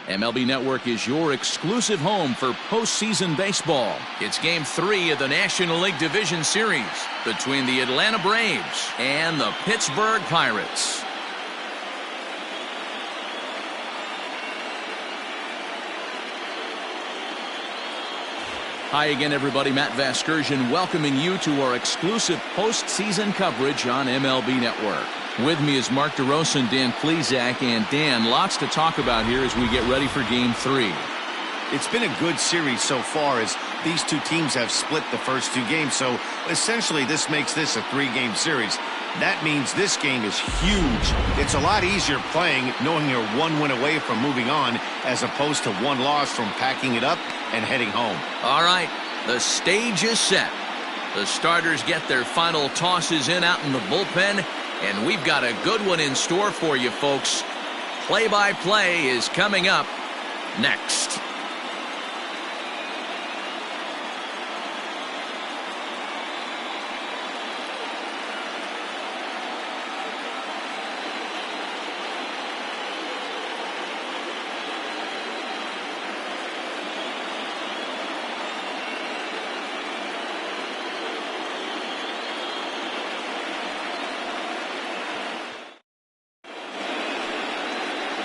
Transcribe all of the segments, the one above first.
MLB Network is your exclusive home for postseason baseball. It's Game 3 of the National League Division Series between the Atlanta Braves and the Pittsburgh Pirates. Hi again, everybody. Matt Vasgersian welcoming you to our exclusive postseason coverage on MLB Network. With me is Mark DeRosa and Dan Plesac. And Dan, lots to talk about here as we get ready for Game 3. It's been a good series so far as these two teams have split the first two games. So essentially this makes this a three-game series. That means this game is huge. It's a lot easier playing knowing you're one win away from moving on as opposed to one loss from packing it up and heading home. All right, the stage is set. The starters get their final tosses in out in the bullpen, and we've got a good one in store for you folks. Play-by-play is coming up next.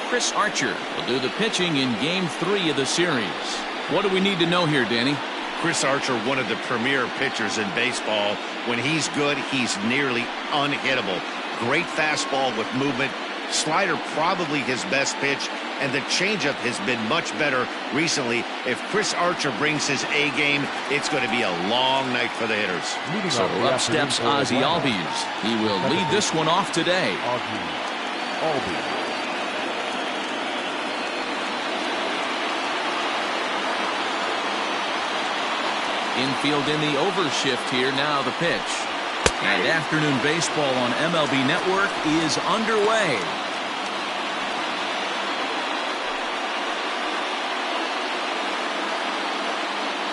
Chris Archer will do the pitching in Game 3 of the series. What do we need to know here, Danny? Chris Archer, one of the premier pitchers in baseball. When he's good, he's nearly unhittable. Great fastball with movement. Slider probably his best pitch, and the changeup has been much better recently. If Chris Archer brings his A game, it's going to be a long night for the hitters. So up steps Ozzie Albies. He will lead this one off today. Albies. Infield in the overshift here. Now the pitch. And afternoon baseball on MLB Network is underway.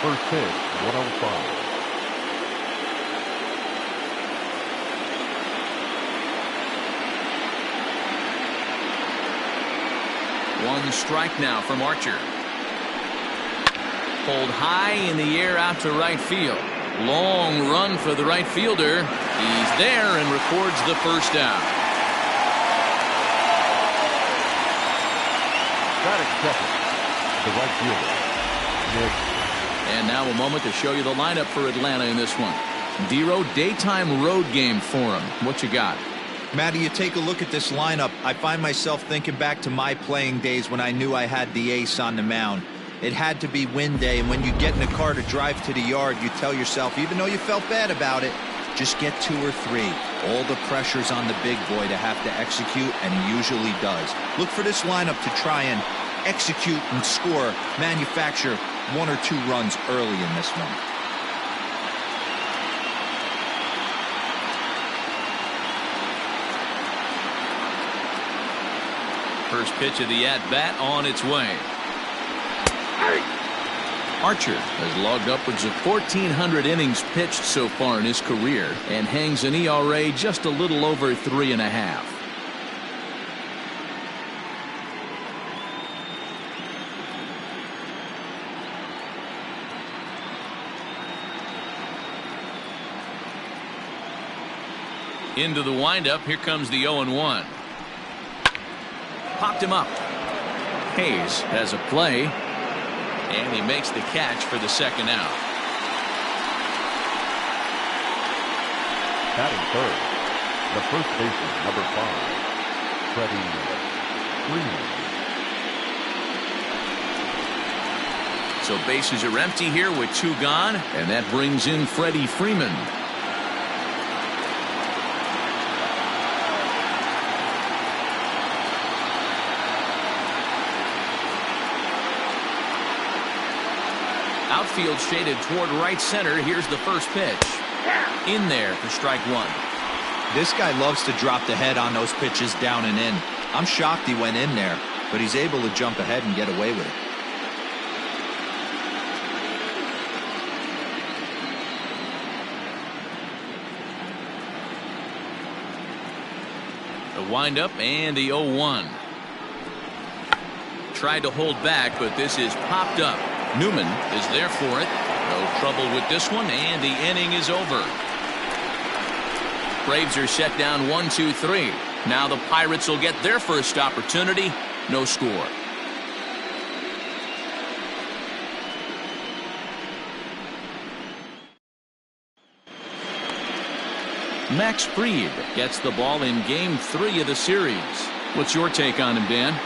First pitch, 105. One strike now from Archer. Pulled high in the air out to right field. Long run for the right fielder. He's there and records the first out. Got it, second. The right fielder, Nick. And now a moment to show you the lineup for Atlanta in this one. Dero, daytime road game for him. What you got? Matty, you take a look at this lineup. I find myself thinking back to my playing days when I knew I had the ace on the mound. It had to be win day, and when you get in a car to drive to the yard, you tell yourself, even though you felt bad about it, just get 2 or 3. All the pressure's on the big boy to have to execute, and he usually does. Look for this lineup to try and execute and score, manufacture 1 or 2 runs early in this one. First pitch of the at-bat on its way. Archer has logged upwards of 1,400 innings pitched so far in his career and hangs an ERA just a little over 3.5. Into the windup. Here comes the 0-1. Popped him up. Hayes has a play. And he makes the catch for the second out. Batting third, the first baseman, number 5, Freddie Freeman. So bases are empty here with 2 gone, and that brings in Freddie Freeman. Outfield shaded toward right center. Here's the first pitch. In there for strike 1. This guy loves to drop the head on those pitches down and in. I'm shocked he went in there, but he's able to jump ahead and get away with it. The windup and the 0-1. tried to hold back, but this is popped up. Newman is there for it. No trouble with this one, and the inning is over. Braves are set down 1-2-3. Now the Pirates will get their first opportunity. No score. Max Fried gets the ball in Game 3 of the series. What's your take on him, Dan?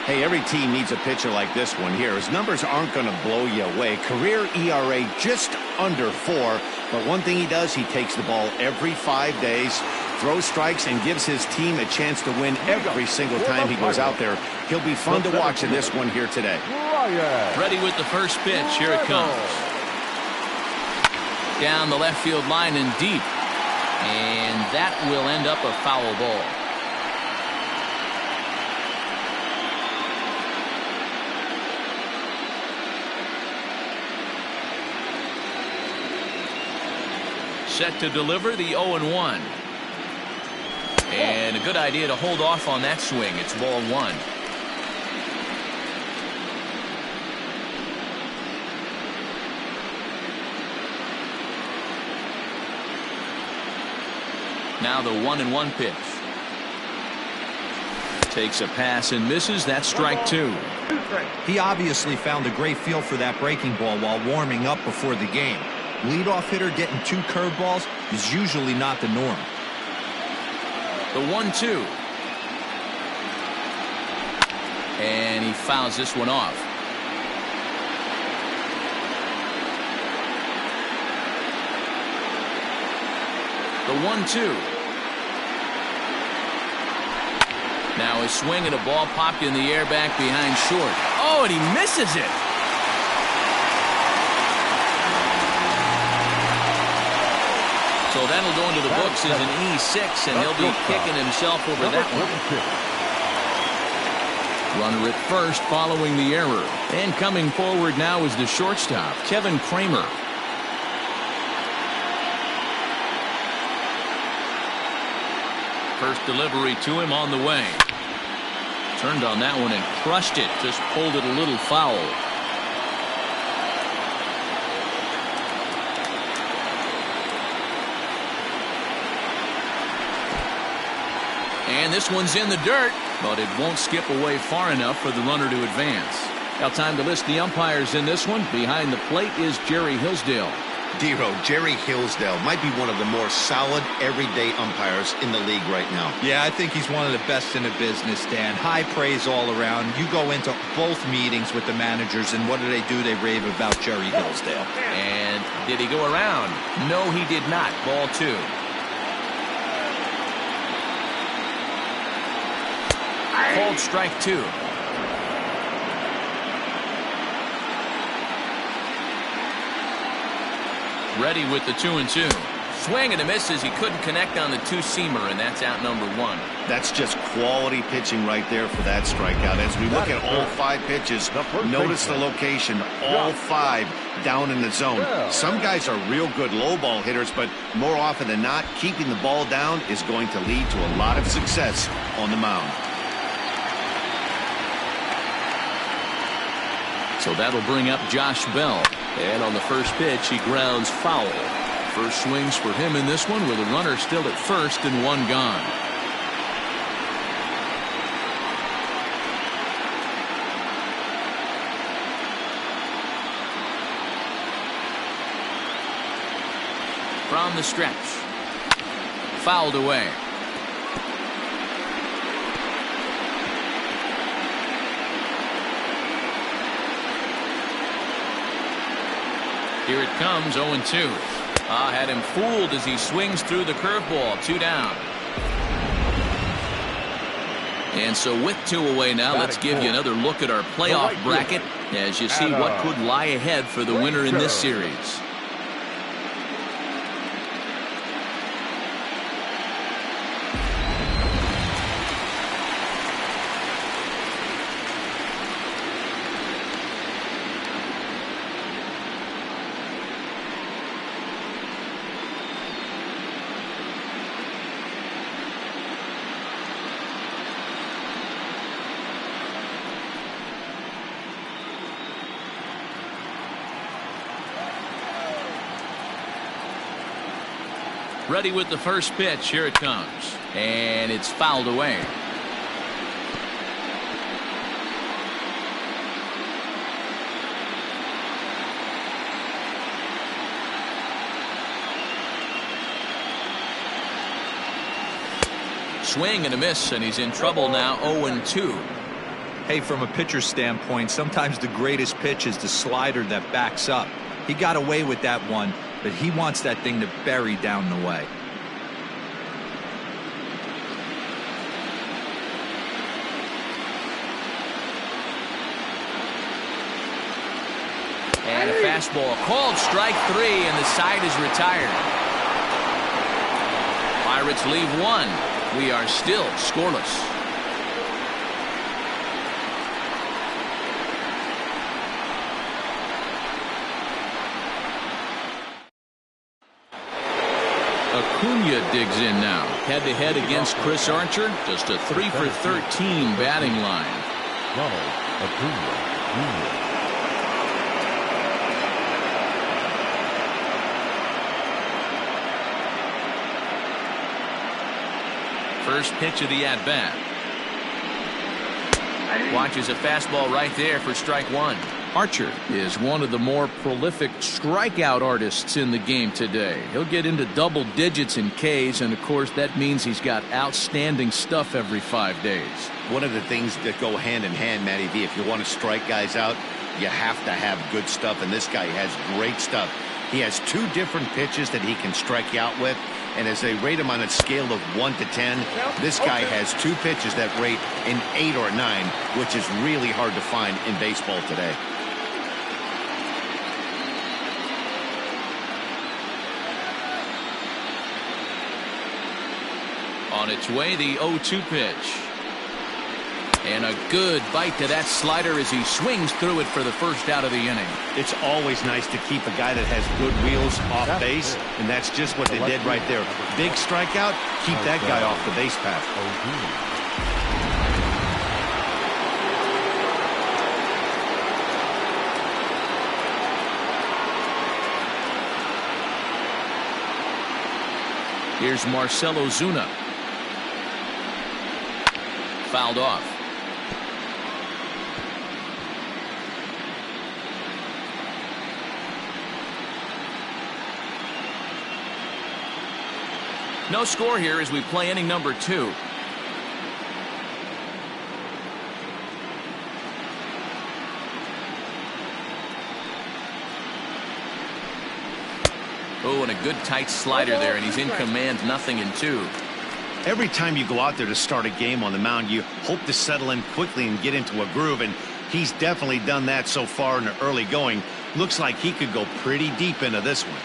Hey, every team needs a pitcher like this one here. His numbers aren't going to blow you away. Career ERA just under 4. But one thing he does, he takes the ball every 5 days, throws strikes, and gives his team a chance to win every single time he goes out there. He'll be fun to watch in this one here today. Ready with the first pitch. Here it comes. Down the left field line and deep. And that will end up a foul ball. Set to deliver the 0-1. And a good idea to hold off on that swing. It's ball 1. Now the 1-1 pitch. Takes a pass and misses. That's strike 2. He obviously found a great feel for that breaking ball while warming up before the game. Leadoff hitter getting 2 curveballs is usually not the norm. The 1-2. And he fouls this one off. The 1-2. Now a swing and a ball popped in the air back behind short. Oh, and he misses it. So that'll go into the books as an E6, and he'll be kicking himself over that one. Runner at first following the error. And coming forward now is the shortstop, Kevin Kramer. First delivery to him on the way. Turned on that one and crushed it. Just pulled it a little foul. And this one's in the dirt, but it won't skip away far enough for the runner to advance. Now time to list the umpires in this one. Behind the plate is Jerry Hillsdale. Dero, Jerry Hillsdale might be one of the more solid everyday umpires in the league right now. Yeah, I think he's one of the best in the business, Dan. High praise all around. You go into both meetings with the managers, and what do? They rave about Jerry Hillsdale. And did he go around? No, he did not. Ball 2. Called strike 2. Ready with the 2-2. Swing and a miss as he couldn't connect on the two-seamer, and that's out number 1. That's just quality pitching right there for that strikeout. As we look at all 5 pitches, notice the location, all 5 down in the zone. Some guys are real good low ball hitters, but more often than not, keeping the ball down is going to lead to a lot of success on the mound. So that'll bring up Josh Bell. And on the first pitch, he grounds foul. First swings for him in this one with a runner still at first and 1 gone. From the stretch. Fouled away. Here it comes, 0-2. Had him fooled as he swings through the curveball. 2 down. And so with 2 away now, let's give you another look at our playoff bracket as you see what could lie ahead for the winner in this series. Ready with the first pitch. Here it comes. And it's fouled away. Swing and a miss, and he's in trouble now. 0-2. Hey, from a pitcher's standpoint, sometimes the greatest pitch is the slider that backs up. He got away with that one, but he wants that thing to bury down the way. And a fastball called strike 3, and the side is retired. Pirates leave one. We are still scoreless. Acuna digs in now. Head-to-head against Chris Archer. Just a 3 for 13 batting line. Ronald Acuna Jr. First pitch of the at-bat. Watches a fastball right there for strike 1. Archer is one of the more prolific strikeout artists in the game today. He'll get into double digits in Ks, and of course that means he's got outstanding stuff every 5 days. One of the things that go hand in hand, Matty V, if you want to strike guys out, you have to have good stuff, and this guy has great stuff. He has 2 different pitches that he can strike you out with, and as they rate him on a scale of 1 to 10, this guy has 2 pitches that rate an 8 or 9, which is really hard to find in baseball today. On its way, the 0-2 pitch. And a good bite to that slider as he swings through it for the first out of the inning. It's always nice to keep a guy that has good wheels off base, and that's just what they did right there. Big strikeout, keep that guy off the base path. Here's Marcell Ozuna. Fouled off. No score here as we play inning number 2. Oh, and a good tight slider there, and he's in command, 0-2. Every time you go out there to start a game on the mound, you hope to settle in quickly and get into a groove, and he's definitely done that so far in the early going. Looks like he could go pretty deep into this one.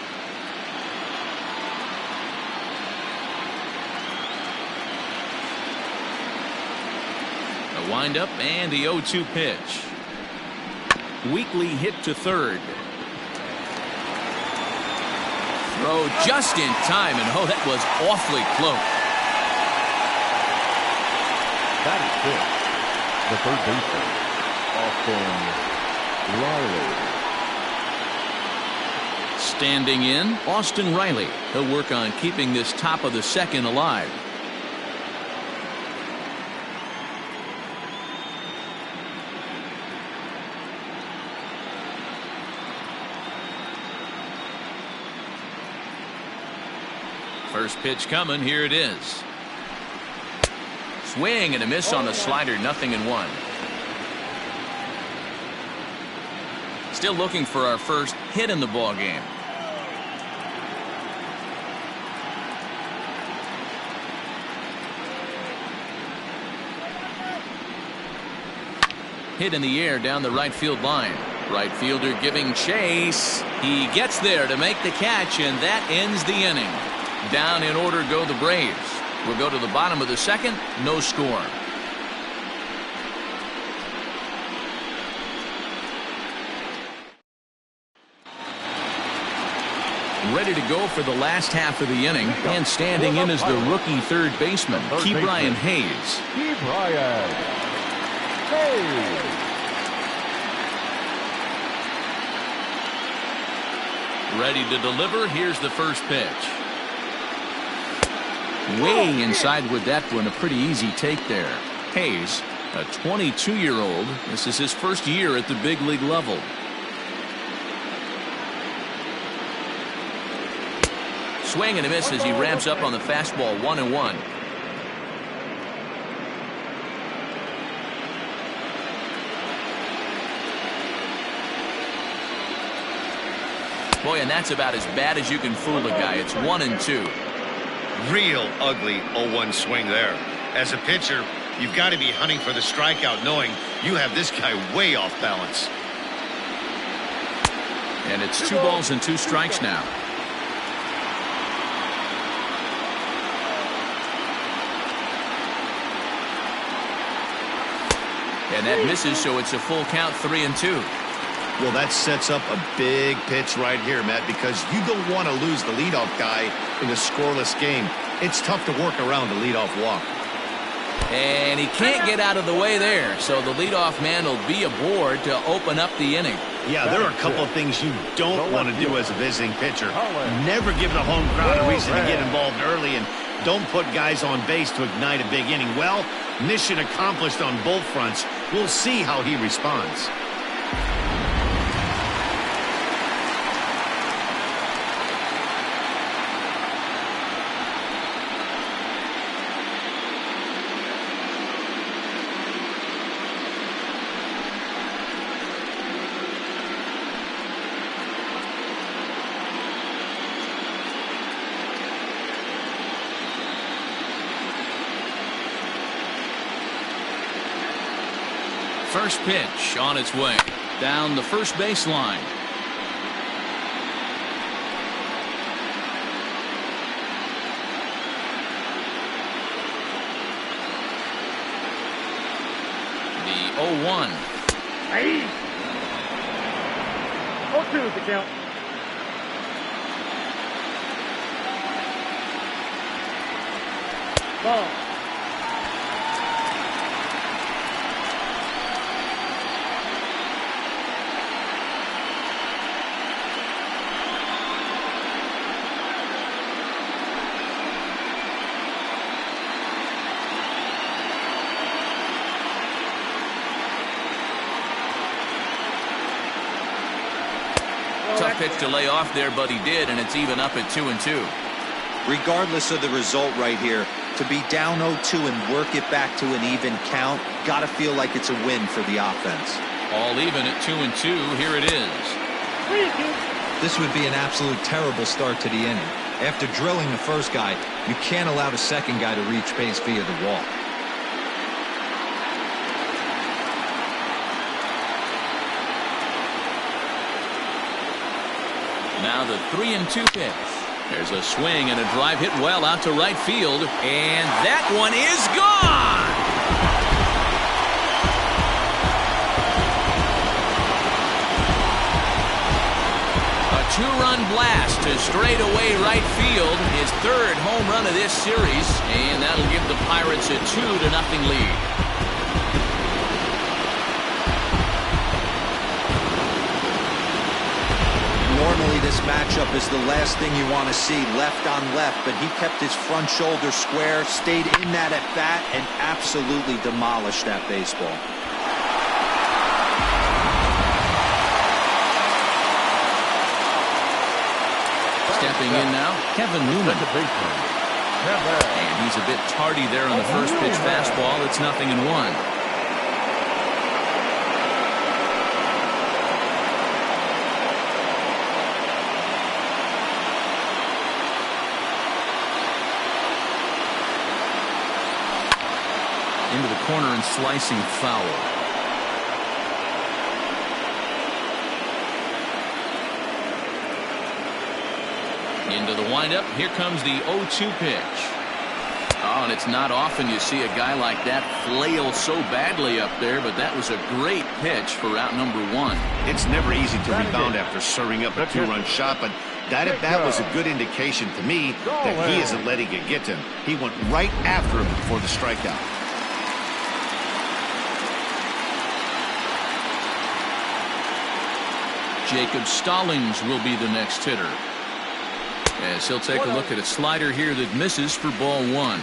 A windup and the 0-2 pitch. Weakly hit to third. Throw just in time, and oh, that was awfully close. That is good. The third baseman, Austin Riley. Standing in, Austin Riley. He'll work on keeping this top of the second alive. First pitch coming. Here it is. Swing and a miss on the slider. 0-1. Still looking for our first hit in the ball game. Hit in the air down the right field line. Right fielder giving chase. He gets there to make the catch, and that ends the inning. Down in order go the Braves. We'll go to the bottom of the second. No score. Ready to go for the last half of the inning, and standing in is the rookie third baseman, Ke'Bryan Hayes. Ke'Bryan Hayes. Ready to deliver. Here's the first pitch. Way inside with that one. A pretty easy take there. Hayes, a 22-year-old. This is his first year at the big league level. Swing and a miss as he ramps up on the fastball. 1-1. Boy, and that's about as bad as you can fool a guy. It's 1-2. Real ugly 0-1 swing there. As a pitcher, you've got to be hunting for the strikeout, knowing you have this guy way off balance. And it's 2 balls and 2 strikes now. And that misses, so it's a full count. 3-2. Well, that sets up a big pitch right here, Matt, because you don't want to lose the leadoff guy in a scoreless game. It's tough to work around the leadoff walk. And he can't get out of the way there, so the leadoff man will be aboard to open up the inning. Yeah, there are a couple of things you don't want to do as a visiting pitcher. Never give the home crowd a reason to get involved early, and don't put guys on base to ignite a big inning. Well, mission accomplished on both fronts. We'll see how he responds. First pitch on its way down the first baseline. The 0-1. Hey. 0-2 is the count. Ball. Tough pitch to lay off there, but he did, and it's even up at 2-2. Regardless of the result right here, to be down 0-2 and work it back to an even count, gotta feel like it's a win for the offense. All even at 2-2. Here it is. This would be an absolute terrible start to the inning. After drilling the first guy, you can't allow the second guy to reach base via the walk. Now the 3-2 pitch. There's a swing and a drive hit well out to right field, and that one is gone. A 2-run blast to straightaway right field, his 3rd home run of this series, and that'll give the Pirates a 2-0 lead. Normally this matchup is the last thing you want to see, left on left, but he kept his front shoulder square, stayed in that at bat, and absolutely demolished that baseball. Stepping in now, Kevin Newman. And he's a bit tardy there on the first pitch fastball. It's 0-1. Into the corner and slicing foul. Into the windup. Here comes the 0-2 pitch. Oh, and it's not often you see a guy like that flail so badly up there, but that was a great pitch for out number 1. It's never easy to rebound after serving up a 2-run shot, but that at bat was a good indication to me that he isn't letting it get to him. He went right after him for the strikeout. Jacob Stallings will be the next hitter. As he'll take a look at a slider here that misses for ball one.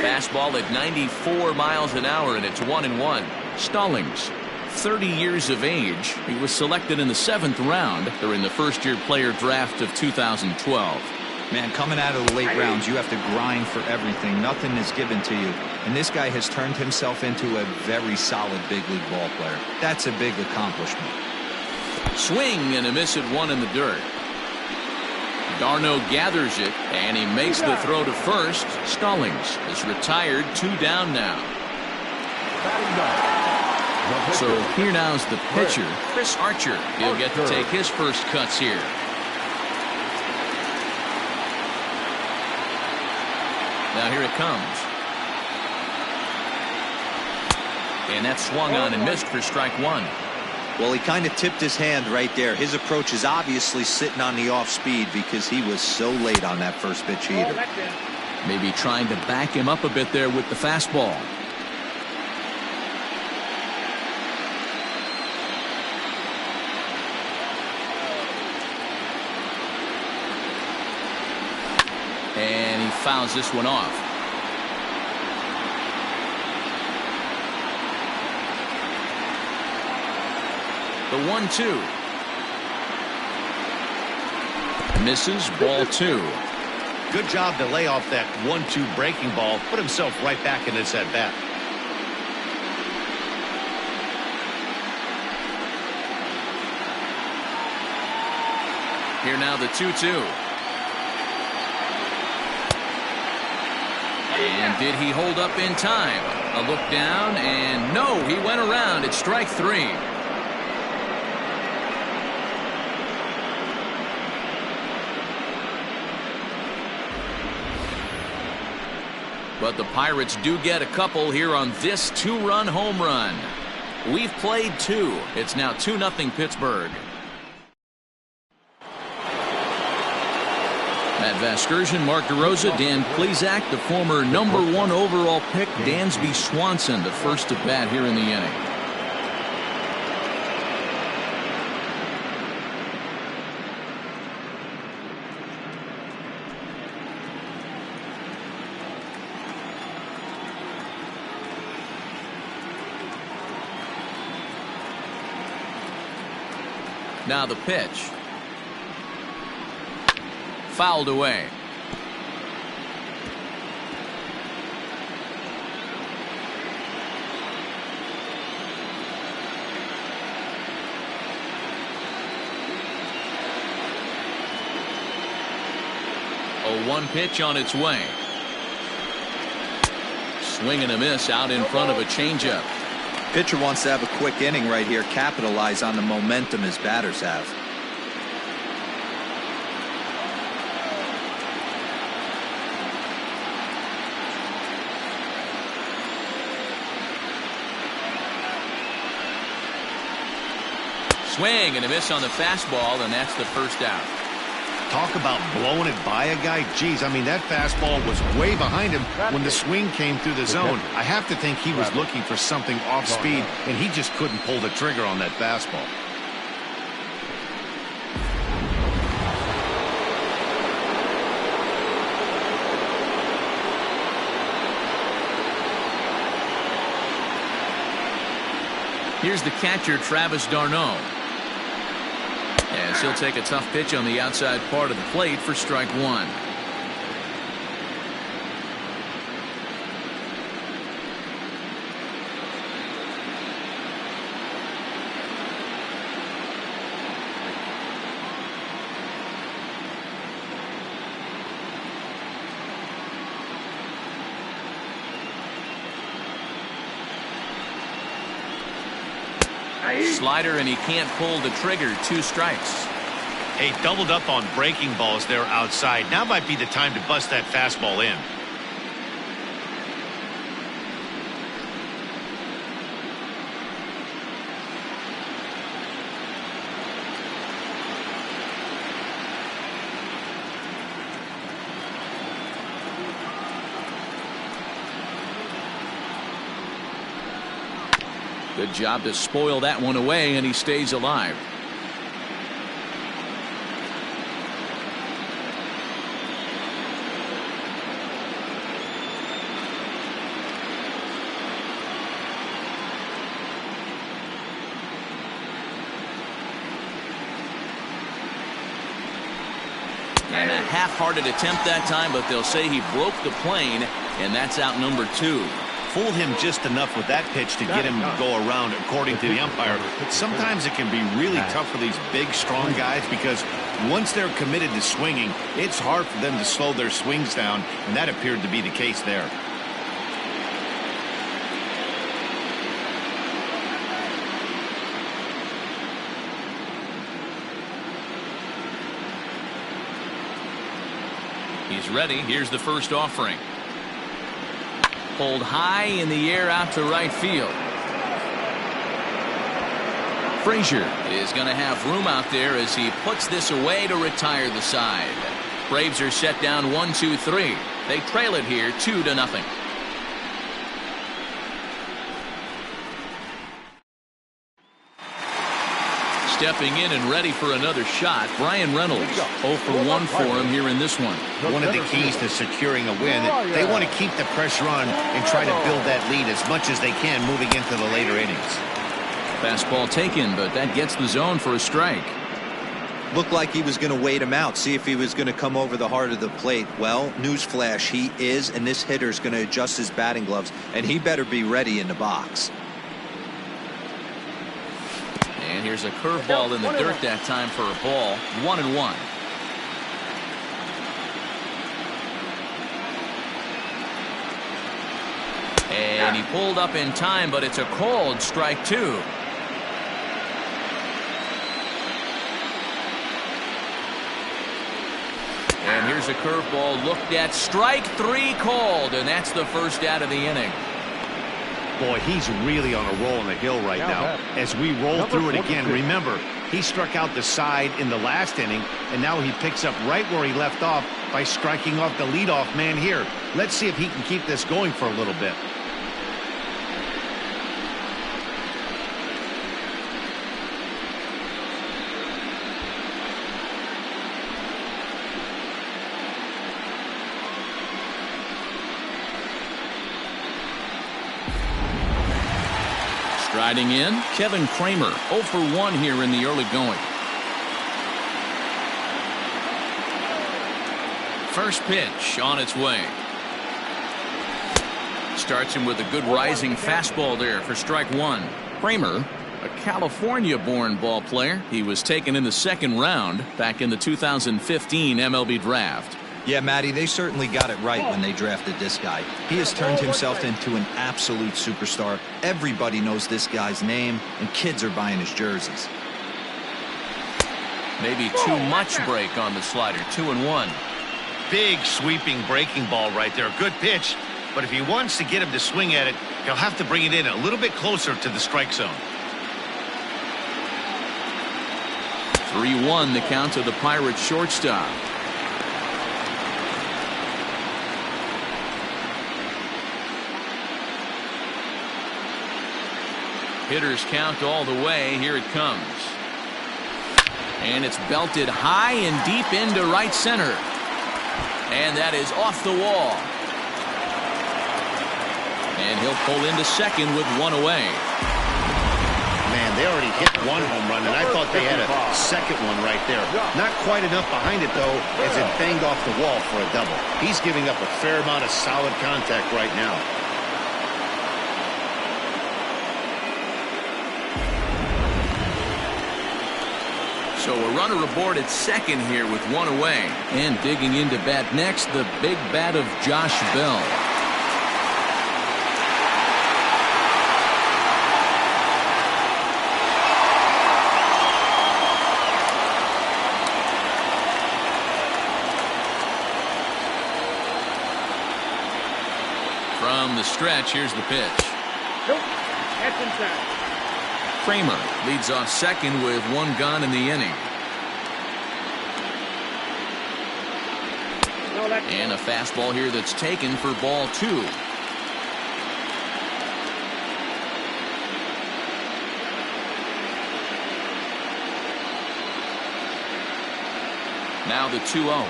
Fastball at 94 miles an hour, and it's 1-1. Stallings, 30 years of age. He was selected in the 7th round during the first-year player draft of 2012. Man, coming out of the late rounds, you have to grind for everything. Nothing is given to you. And this guy has turned himself into a very solid big league ball player. That's a big accomplishment. Swing and a miss at one in the dirt. Darno gathers it, and he makes the throw to first. Stallings is retired, 2 down now. So here now's the pitcher, Chris Archer. He'll get to take his first cuts here. Now here it comes. And that swung on and missed for strike one. Well, he kind of tipped his hand right there. His approach is obviously sitting on the off speed because he was so late on that first pitch heater. Maybe trying to back him up a bit there with the fastball. And he fouls this one off. The 1-2. Misses, ball 2. Good job to lay off that 1-2 breaking ball. Put himself right back in this at bat. Here now the 2-2. And did he hold up in time? A look down, and no, he went around. It's strike 3. But the Pirates do get a couple here on this 2-run home run. We've played 2. It's now 2-0 Pittsburgh. Matt Vasgersian, Mark DeRosa, Dan Plesac, the former #1 overall pick, Dansby Swanson, the first at bat here in the inning. Now the pitch. Fouled away. A 1 pitch on its way. Swing and a miss out in front of a changeup. Pitcher wants to have a quick inning right here, capitalize on the momentum his batters have. Swing and a miss on the fastball, and that's the first out. Talk about blowing it by a guy. Geez, I mean, that fastball was way behind him when the swing came through the zone. I have to think he was looking for something off speed, and he just couldn't pull the trigger on that fastball. Here's the catcher, Travis d'Arnaud. As he'll take a tough pitch on the outside part of the plate for strike 1. Slider, and he can't pull the trigger. 2 strikes. Hey, doubled up on breaking balls there outside. Now might be the time to bust that fastball in. Good job to spoil that one away, and he stays alive. And a half-hearted attempt that time, but they'll say he broke the plane, and that's out number 2. Fooled him just enough with that pitch to get him to go around, according to the umpire. But sometimes it can be really tough for these big, strong guys because once they're committed to swinging, it's hard for them to slow their swings down, and that appeared to be the case there. He's ready. Here's the first offering. Pulled high in the air out to right field. Frazier is going to have room out there as he puts this away to retire the side. Braves are set down 1-2-3. They trail it here 2-0. Stepping in and ready for another shot, Brian Reynolds. 0 for 1 for him here in this one. One of the keys to securing a win, they want to keep the pressure on and try to build that lead as much as they can moving into the later innings. Fastball taken, but that gets the zone for a strike. Looked like he was going to wait him out, see if he was going to come over the heart of the plate. Well, newsflash, he is, and this hitter is going to adjust his batting gloves, and he better be ready in the box. And here's a curveball in the dirt that time for a ball. 1-1. And he pulled up in time, but it's a called strike 2. And here's a curveball looked at. Strike 3 called, and that's the first out of the inning. Boy, he's really on a roll on the hill right now. As we roll through it again, remember, he struck out the side in the last inning, and now he picks up right where he left off by striking off the leadoff man here. Let's see if he can keep this going for a little bit. Striding in, Kevin Kramer, 0 for 1 here in the early going. First pitch on its way. Starts him with a good rising fastball there for strike 1. Kramer, a California-born ball player. He was taken in the second round back in the 2015 MLB draft. Yeah, Matty, they certainly got it right when they drafted this guy. He has turned himself into an absolute superstar. Everybody knows this guy's name, and kids are buying his jerseys. Maybe too much break on the slider. 2-1. Big sweeping breaking ball right there. Good pitch, but if he wants to get him to swing at it, he'll have to bring it in a little bit closer to the strike zone. 3-1 the count to the Pirates shortstop. Hitters count all the way. Here it comes. And it's belted high and deep into right center. And that is off the wall. And he'll pull into second with one away. Man, they already hit one home run, and I thought they had a second one right there. Not quite enough behind it, though, as it banged off the wall for a double. He's giving up a fair amount of solid contact right now. So a runner aboard at second here with one away. And digging into bat next, the big bat of Josh Bell. From the stretch, here's the pitch. Nope. That's inside. Kramer leads off second with one gone in the inning. And a fastball here that's taken for ball 2. Now the 2-0.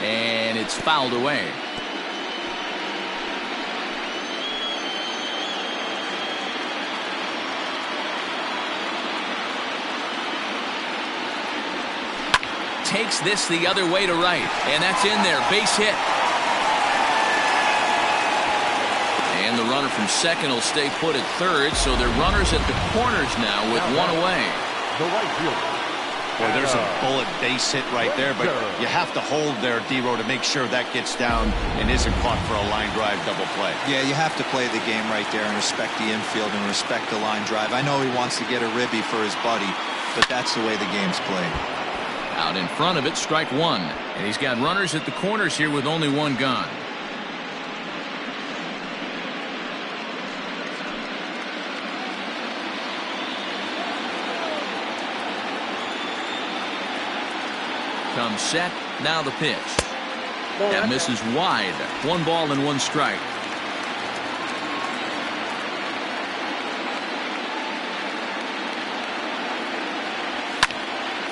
And it's fouled away. Takes this the other way to right. And that's in there. Base hit. And the runner from second will stay put at third. So they're runners at the corners now with one away. The right fielder. Boy, there's a bullet base hit right there, but you have to hold there, D-Row, to make sure that gets down and isn't caught for a line drive double play. Yeah, you have to play the game right there and respect the infield and respect the line drive. I know he wants to get a ribby for his buddy, but that's the way the game's played. Out in front of it, strike one. And he's got runners at the corners here with only one gone. Comes set. Now the pitch. That misses wide. 1 ball and 1 strike.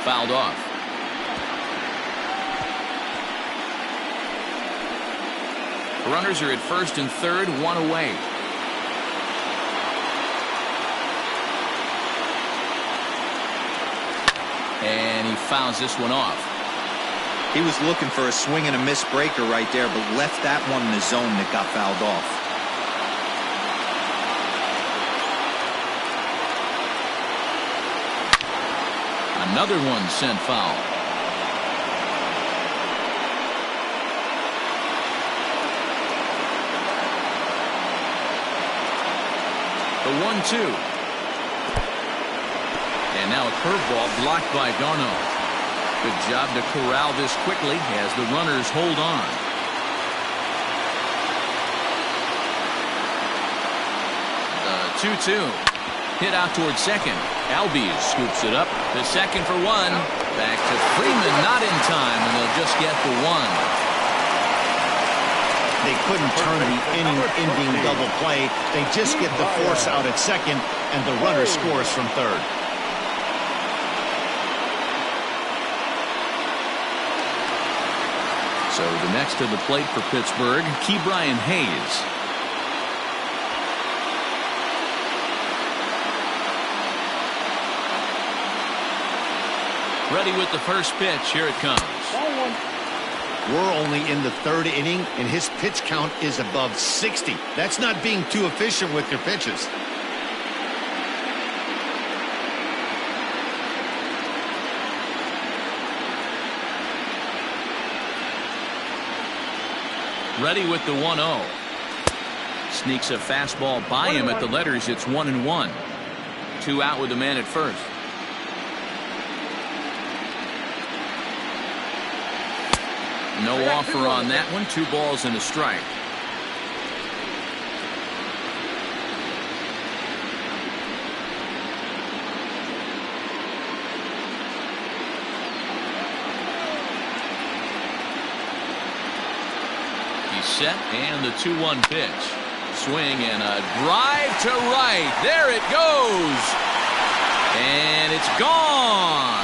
Fouled off. Runners are at first and third, 1 away. And he fouls this one off. He was looking for a swing and a miss breaker right there, but left that one in the zone that got fouled off. Another one sent foul. The 1-2. And now a curveball blocked by Garneau. Good job to corral this quickly as the runners hold on. The 2-2. Hit out towards second. Albies scoops it up to second for 1. Back to Freeman, not in time, and they'll just get the 1. They couldn't turn the inning-ending double play. They just get the force out at second, and the runner scores from third. So the next to the plate for Pittsburgh, Ke'Bryan Hayes. Ready with the first pitch. Here it comes. We're only in the 3rd inning, and his pitch count is above 60. That's not being too efficient with your pitches. Ready with the 1-0. Sneaks a fastball by him at the letters. It's 1-1. 2 out with the man at first. No offer on that one. 2 balls and a strike. He's set, and the 2-1 pitch. Swing and a drive to right. There it goes. And it's gone.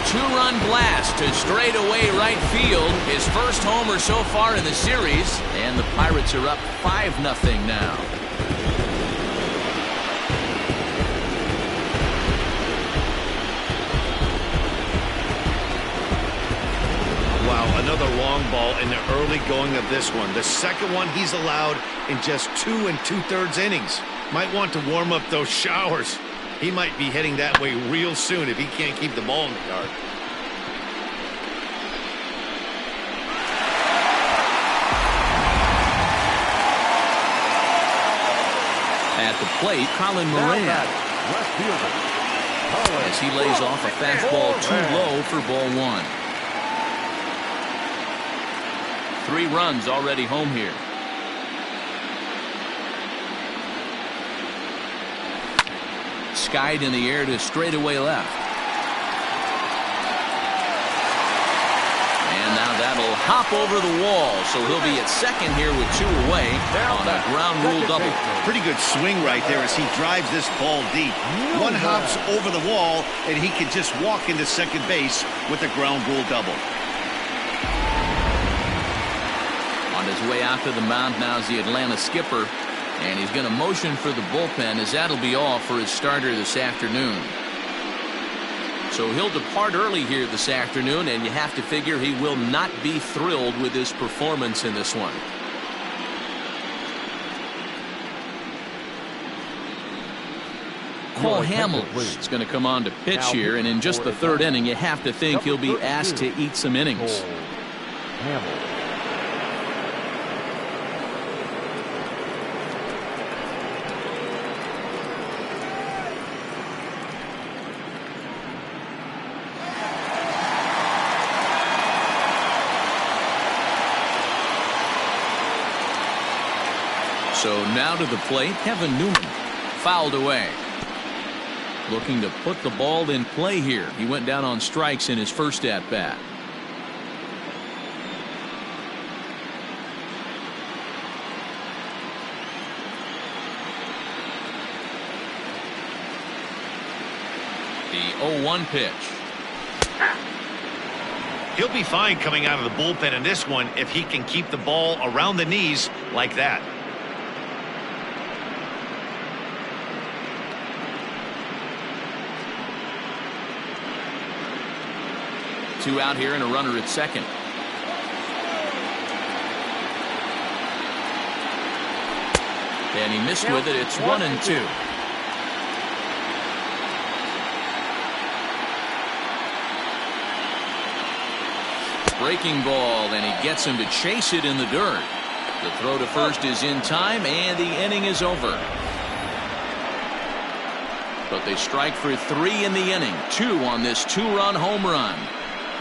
Two-run blast to straightaway right field. His first homer so far in the series. And the Pirates are up 5-0 now. Wow, another long ball in the early going of this one. The second one he's allowed in just 2 2/3 innings. Might want to warm up those showers. He might be heading that way real soon if he can't keep the ball in the yard. At the plate, Colin Moran. As he lays off a fastball too low for ball 1. 3 runs already home here. Skied in the air to straightaway left. And now that'll will hop over the wall, so he'll be at second here with 2 away on a ground rule double. Pretty good swing right there as he drives this ball deep. One hops over the wall, and he can just walk into second base with a ground rule double. On his way out to the mound now is the Atlanta skipper, and he's going to motion for the bullpen, as that'll be all for his starter this afternoon. So he'll depart early here this afternoon, and you have to figure he will not be thrilled with his performance in this one. Cole Hamels is going to come on to pitch here, and in just the 3rd inning, you have to think he'll be asked to eat some innings. So now to the plate, Kevin Newman, fouled away. Looking to put the ball in play here. He went down on strikes in his first at-bat. The 0-1 pitch. He'll be fine coming out of the bullpen in this one if he can keep the ball around the knees like that. Two out here and a runner at second. And he missed with it. It's 1-2. Breaking ball, and he gets him to chase it in the dirt. The throw to first is in time, and the inning is over. But they strike for 3 in the inning. 2 on this 2-run home run.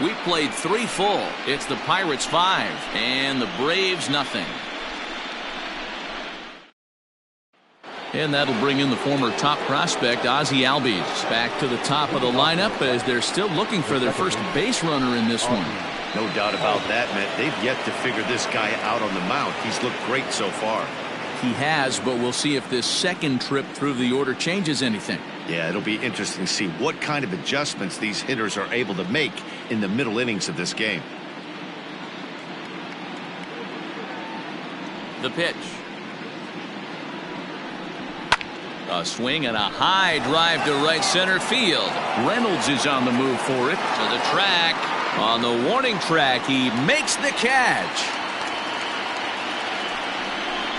We played 3 full. It's the Pirates 5 and the Braves nothing. And that'll bring in the former top prospect Ozzie Albies back to the top of the lineup, as they're still looking for their first base runner in this one. No doubt about that, Matt. They've yet to figure this guy out on the mound. He's looked great so far. He has, but we'll see if this second trip through the order changes anything. Yeah, it'll be interesting to see what kind of adjustments these hitters are able to make in the middle innings of this game. The pitch. A swing and a high drive to right center field. Reynolds is on the move for it. To the track. On the warning track, he makes the catch.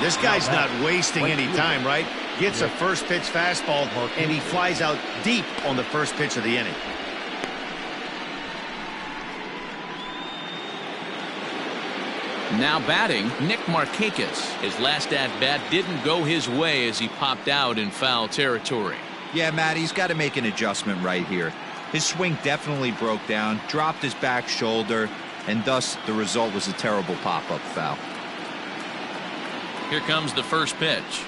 This guy's not wasting any time, right? Gets a first pitch fastball, and he flies out deep on the first pitch of the inning. Now batting, Nick Markakis. His last at-bat didn't go his way as he popped out in foul territory. Yeah, Matt, he's got to make an adjustment right here. His swing definitely broke down, dropped his back shoulder, and thus the result was a terrible pop-up foul. Here comes the first pitch.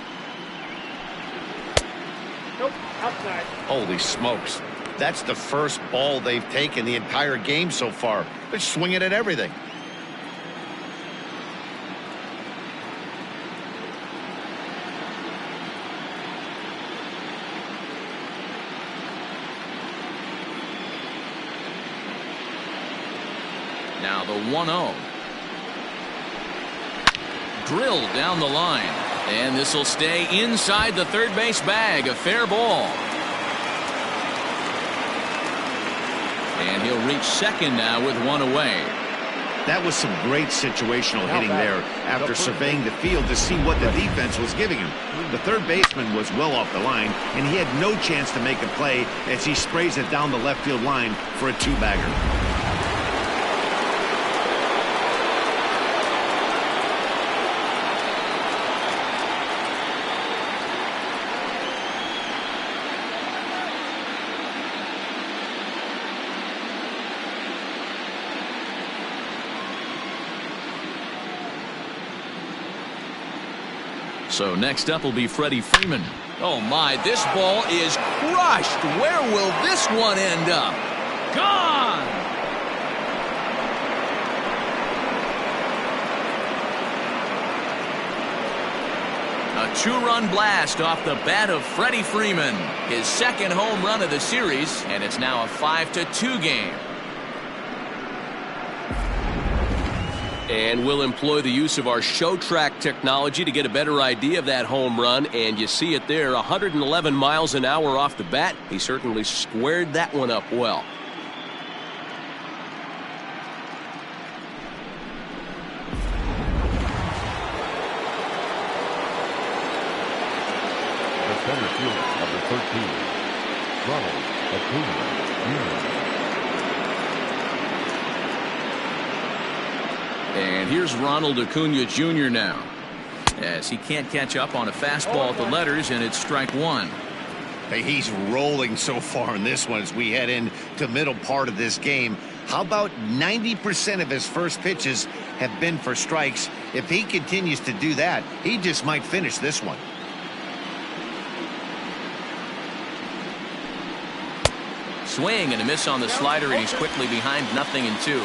Nope, outside. Holy smokes. That's the first ball they've taken the entire game so far. They're swinging at everything. Now the 1-0. Drilled down the line. And this will stay inside the third base bag. A fair ball. And he'll reach second now with 1 away. That was some great situational hitting there after surveying the field to see what the defense was giving him. The third baseman was well off the line, and he had no chance to make a play as he sprays it down the left field line for a 2-bagger. So next up will be Freddie Freeman. Oh my, this ball is crushed. Where will this one end up? Gone! A two-run blast off the bat of Freddie Freeman. His second home run of the series, and it's now a 5-2 game. And we'll employ the use of our show track technology to get a better idea of that home run. And you see it there, 111 miles an hour off the bat. He certainly squared that one up well. The center fielder, number 13, Ronald Acuna Jr. And here's Ronald Acuna Jr. now, as he can't catch up on a fastball at the letters, and it's strike one. Hey, he's rolling so far in this one as we head into middle part of this game. How about 90% of his first pitches have been for strikes? If he continues to do that, he just might finish this one. Swing and a miss on the slider, and he's quickly behind 0-2.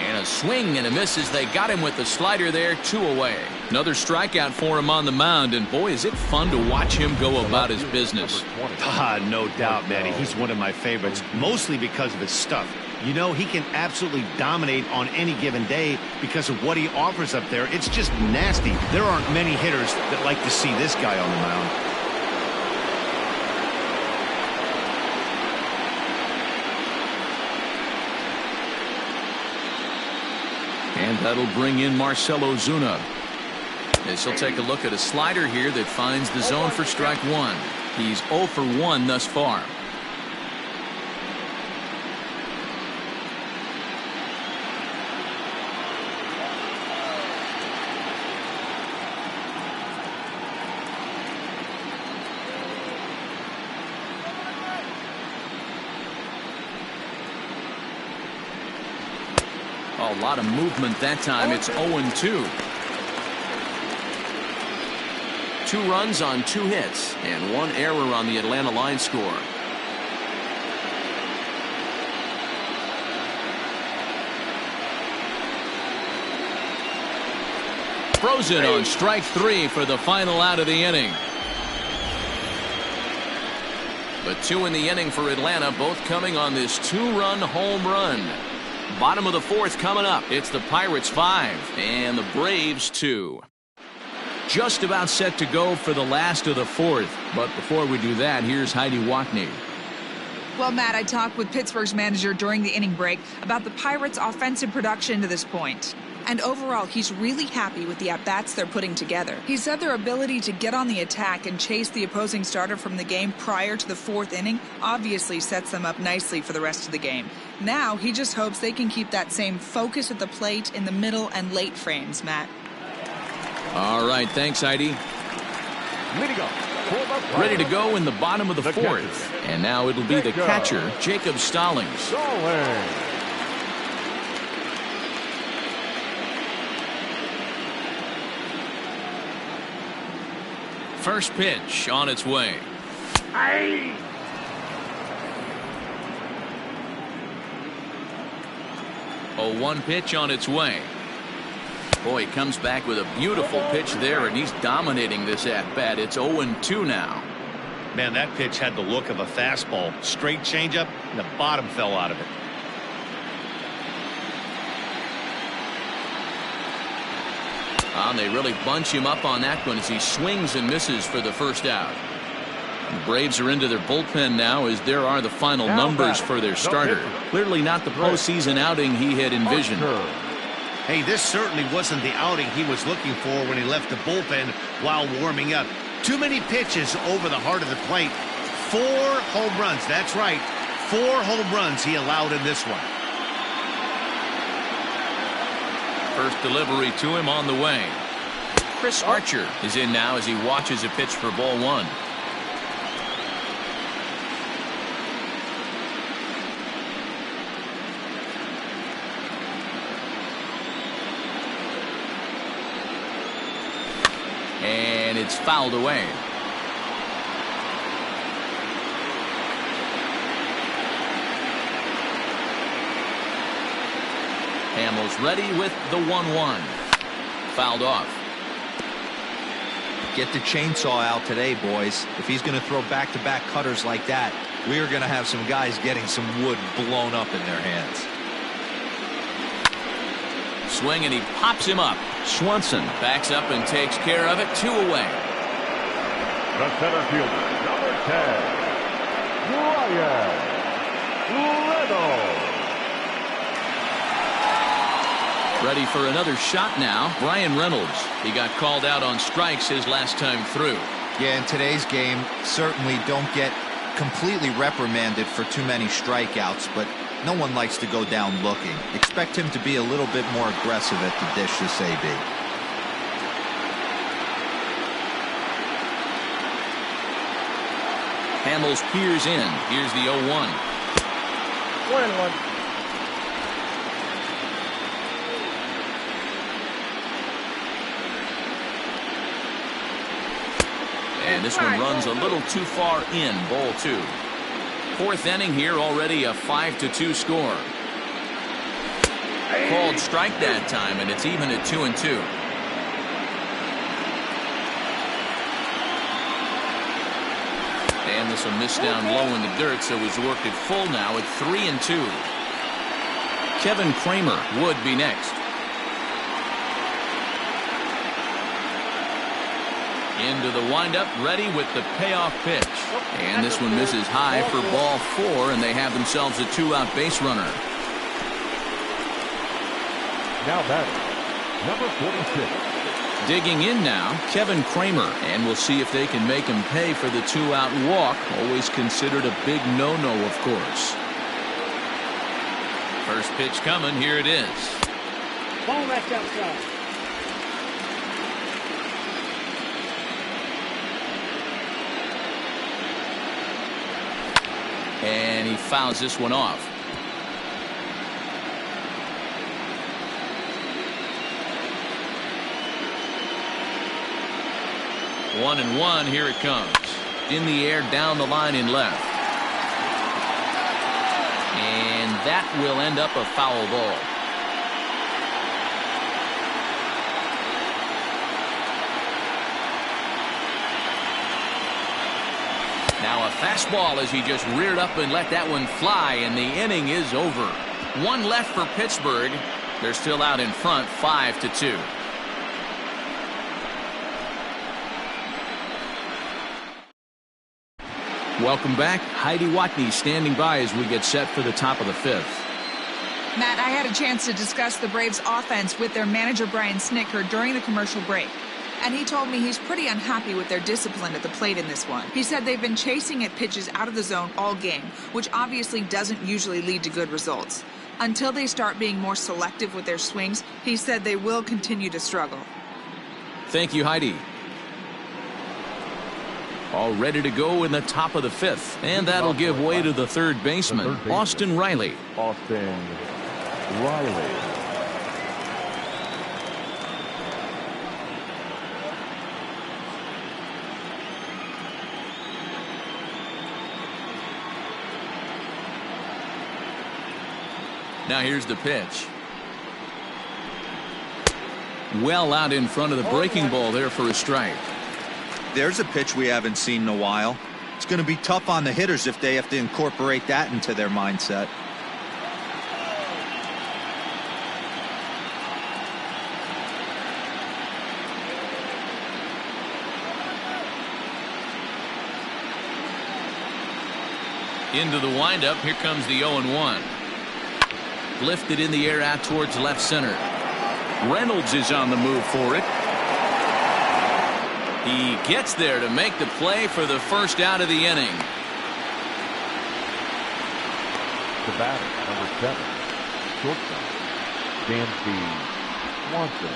A swing and a miss as they got him with the slider there, 2 away. Another strikeout for him on the mound, and boy, is it fun to watch him go about his business. No doubt, Manny. He's one of my favorites, mostly because of his stuff. You know, he can absolutely dominate on any given day because of what he offers up there. It's just nasty. There aren't many hitters that like to see this guy on the mound. And that'll bring in Marcell Ozuna, as he'll take a look at a slider here that finds the zone for strike one. He's 0 for 1 thus far. A lot of movement that time. It's 0-2. 2 runs on 2 hits and 1 error on the Atlanta line score. Frozen on strike 3 for the final out of the inning. But 2 in the inning for Atlanta, both coming on this 2-run home run. Bottom of the 4th coming up. It's the Pirates 5 and the Braves 2. Just about set to go for the last of the 4th. But before we do that, here's Heidi Watney. Well, Matt, I talked with Pittsburgh's manager during the inning break about the Pirates' offensive production to this point. And overall, he's really happy with the at-bats they're putting together. He said their ability to get on the attack and chase the opposing starter from the game prior to the 4th inning obviously sets them up nicely for the rest of the game. Now, he just hopes they can keep that same focus at the plate in the middle and late frames, Matt. All right, thanks, Heidi. Ready to go in the bottom of the 4th. And now it'll be the catcher, Jacob Stallings. First pitch on its way. Aye. A 1 pitch on its way. Boy, he comes back with a beautiful pitch there, and he's dominating this at-bat. It's 0-2 now. Man, that pitch had the look of a fastball. Straight changeup, and the bottom fell out of it. And they really bunch him up on that one as he swings and misses for the first out. The Braves are into their bullpen now, as there are the final numbers for their starter. Clearly not the postseason outing he had envisioned. Hey, this certainly wasn't the outing he was looking for when he left the bullpen while warming up. Too many pitches over the heart of the plate. 4 home runs. That's right. 4 home runs he allowed in this one. First delivery to him on the way. Chris Archer is in now as he watches a pitch for ball 1. it's fouled away. Hamels ready with the 1-1. Fouled off. Get the chainsaw out today, boys. If he's going to throw back-to-back cutters like that, we are going to have some guys getting some wood blown up in their hands. Swing, and he pops him up. Swanson backs up and takes care of it. 2 away. The center fielder, number 10, Brian Reynolds. Ready for another shot now. Brian Reynolds. He got called out on strikes his last time through. Yeah, in today's game, certainly don't get completely reprimanded for too many strikeouts, but no one likes to go down looking. Expect him to be a little bit more aggressive at the dish this AB. Hamels peers in. Here's the 0-1. 1-1. And this one runs a little too far in. Ball 2. 4th inning here, already a 5-2 score. Called strike that time, and it's even at 2-2. And this will miss down low in the dirt, so he's worked it full now at 3-2. Kevin Kramer would be next. Into the windup, ready with the payoff pitch. And this one misses high for ball 4, and they have themselves a 2-out base runner. Now batting, number 46. Digging in now, Kevin Kramer, and we'll see if they can make him pay for the 2-out walk. Always considered a big no-no, of course. First pitch coming, here it is. Ball left outside. And he fouls this one off. One and one, here it comes. In the air, down the line in left. And that will end up a foul ball. Now a fastball as he just reared up and let that one fly, and the inning is over. 1 left for Pittsburgh. They're still out in front, 5-2. Welcome back. Heidi Watney standing by as we get set for the top of the 5th. Matt, I had a chance to discuss the Braves' offense with their manager Brian Snitker during the commercial break. And he told me he's pretty unhappy with their discipline at the plate in this one. He said they've been chasing at pitches out of the zone all game, which obviously doesn't usually lead to good results. Until they start being more selective with their swings, he said they will continue to struggle. Thank you, Heidi. All ready to go in the top of the 5th. And that'll give way to the third baseman, Austin Riley. Austin Riley. Now here's the pitch. Well out in front of the breaking ball there for a strike. There's a pitch we haven't seen in a while. It's going to be tough on the hitters if they have to incorporate that into their mindset. Into the windup. Here comes the 0-1. Lifted in the air out towards left center. Reynolds is on the move for it. He gets there to make the play for the first out of the inning. The batter, number 7, shortstop, Dansby Swanson.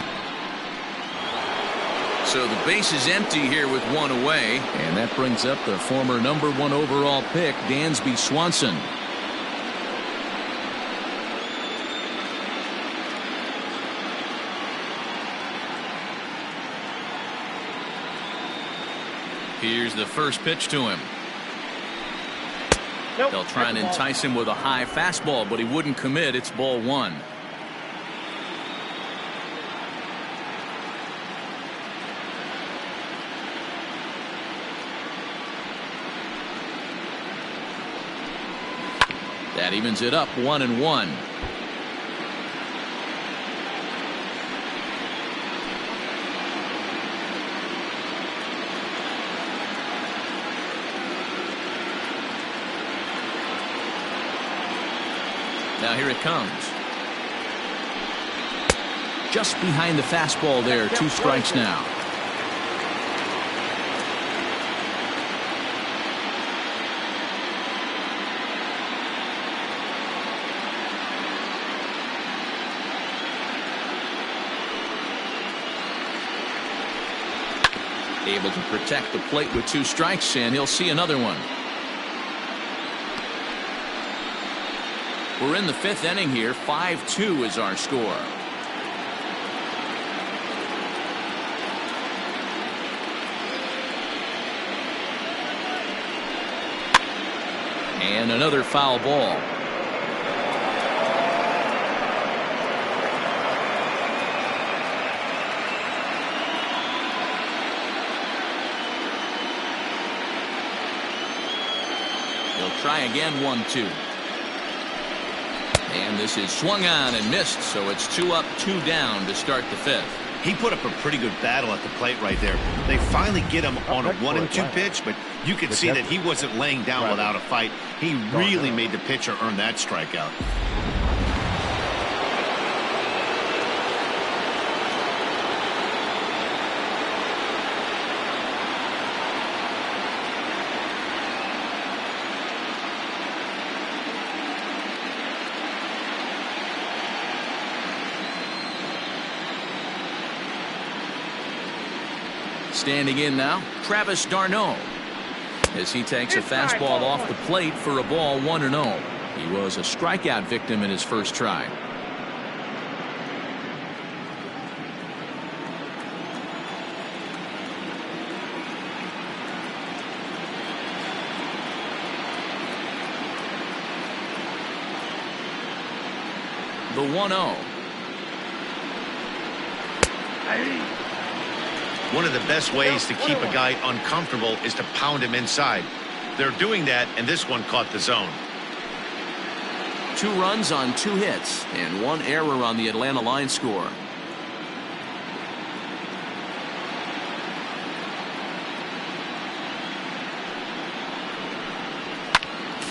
So the base is empty here with 1 away, and that brings up the former number 1 overall pick, Dansby Swanson. Here's the first pitch to him. Nope. They'll try and entice him with a high fastball, but he wouldn't commit. It's ball one. That evens it up 1-1. Now here it comes. Just behind the fastball there. 2 strikes now. Able to protect the plate with 2 strikes, and he'll see another one. We're in the 5th inning here. 5-2 is our score. And another foul ball. He'll try again. 1-2. And this is swung on and missed, so it's 2 up, 2 down to start the 5th. He put up a pretty good battle at the plate right there. They finally get him on a 1-2 pitch, but you could see that he wasn't laying down without a fight. He really made the pitcher earn that strikeout. Standing in now, Travis d'Arnaud, as he takes a fastball off the plate for a ball. 1-0. He was a strikeout victim in his first try. The 1-0. One of the best ways to keep a guy uncomfortable is to pound him inside. They're doing that, and this one caught the zone. 2 runs on 2 hits and 1 error on the Atlanta line score.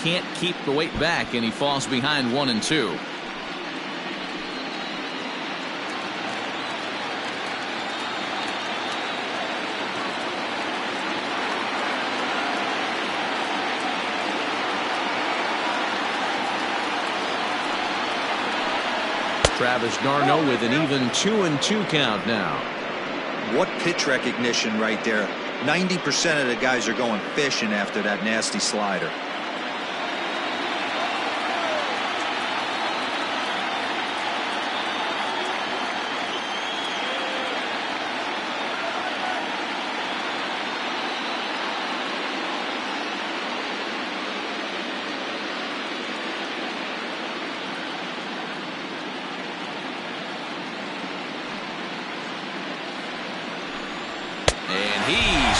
Can't keep the weight back, and he falls behind 1-2. Travis d'Arnaud with an even 2-2 count now. What pitch recognition right there. 90% of the guys are going fishing after that nasty slider.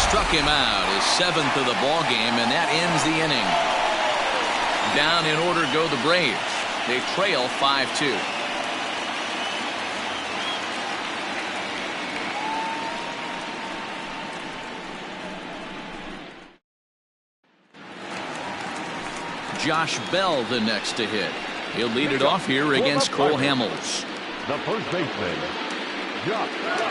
Struck him out, his 7th of the ball game, and that ends the inning. Down in order go the Braves. They trail 5-2. Josh Bell the next to hit. He'll lead it off here against Cole Hamels. The first baseman, Josh Bell.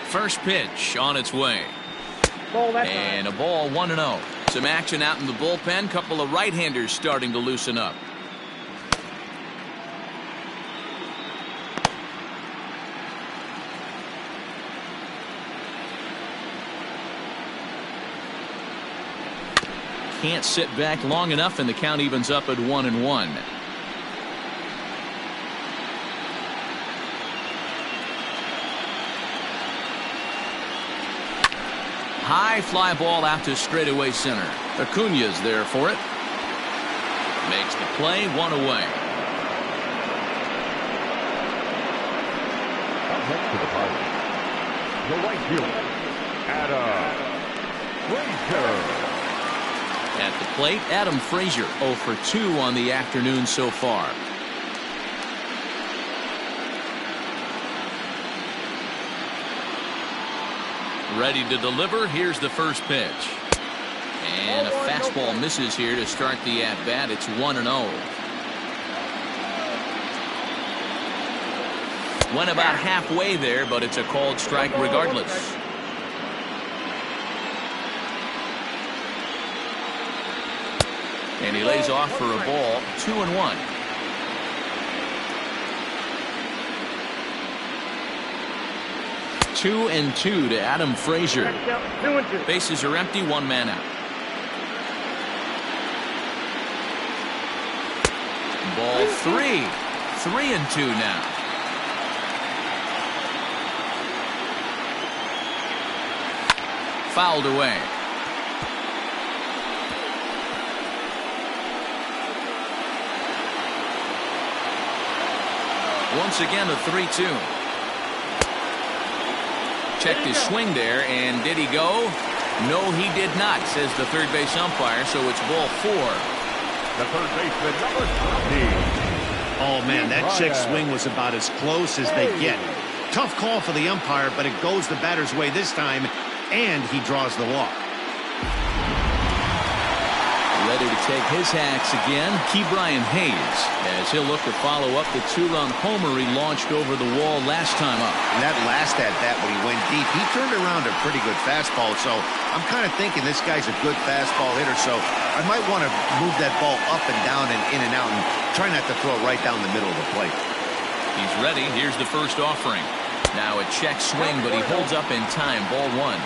First pitch on its way. And a ball. 1-0. Some action out in the bullpen. Couple of right-handers starting to loosen up. Can't sit back long enough, and the count evens up at 1-1. High fly ball out to straightaway center. Acuna's there for it. Makes the play, one away. Up next to the party, the right fielder, Adam Frazier. At the plate, Adam Frazier, 0 for 2 on the afternoon so far. Ready to deliver. Here's the first pitch. And a fastball misses here to start the at-bat. It's 1-0. Went about halfway there, but it's a called strike regardless. And he lays off for a ball. 2-1. Two and two to Adam Frazier. Bases are empty, one man out. Ball 3. 3-2 now. Fouled away. Once again, a 3-2. Checked his swing there, and did he go? No, he did not, says the third base umpire, so it's ball 4. The third baseman, number 20. Oh, man, that check swing was about as close as they get. Tough call for the umpire, but it goes the batter's way this time, and he draws the walk. Ready to take his hacks again, Ke'Bryan Hayes, as he'll look to follow up the 2-run homer he launched over the wall last time up. And that last at-bat when he went deep, he turned around a pretty good fastball, so I'm kind of thinking this guy's a good fastball hitter, so I might want to move that ball up and down and in and out and try not to throw it right down the middle of the plate. He's ready. Here's the first offering. Now a check swing, but he holds up in time. Ball 1.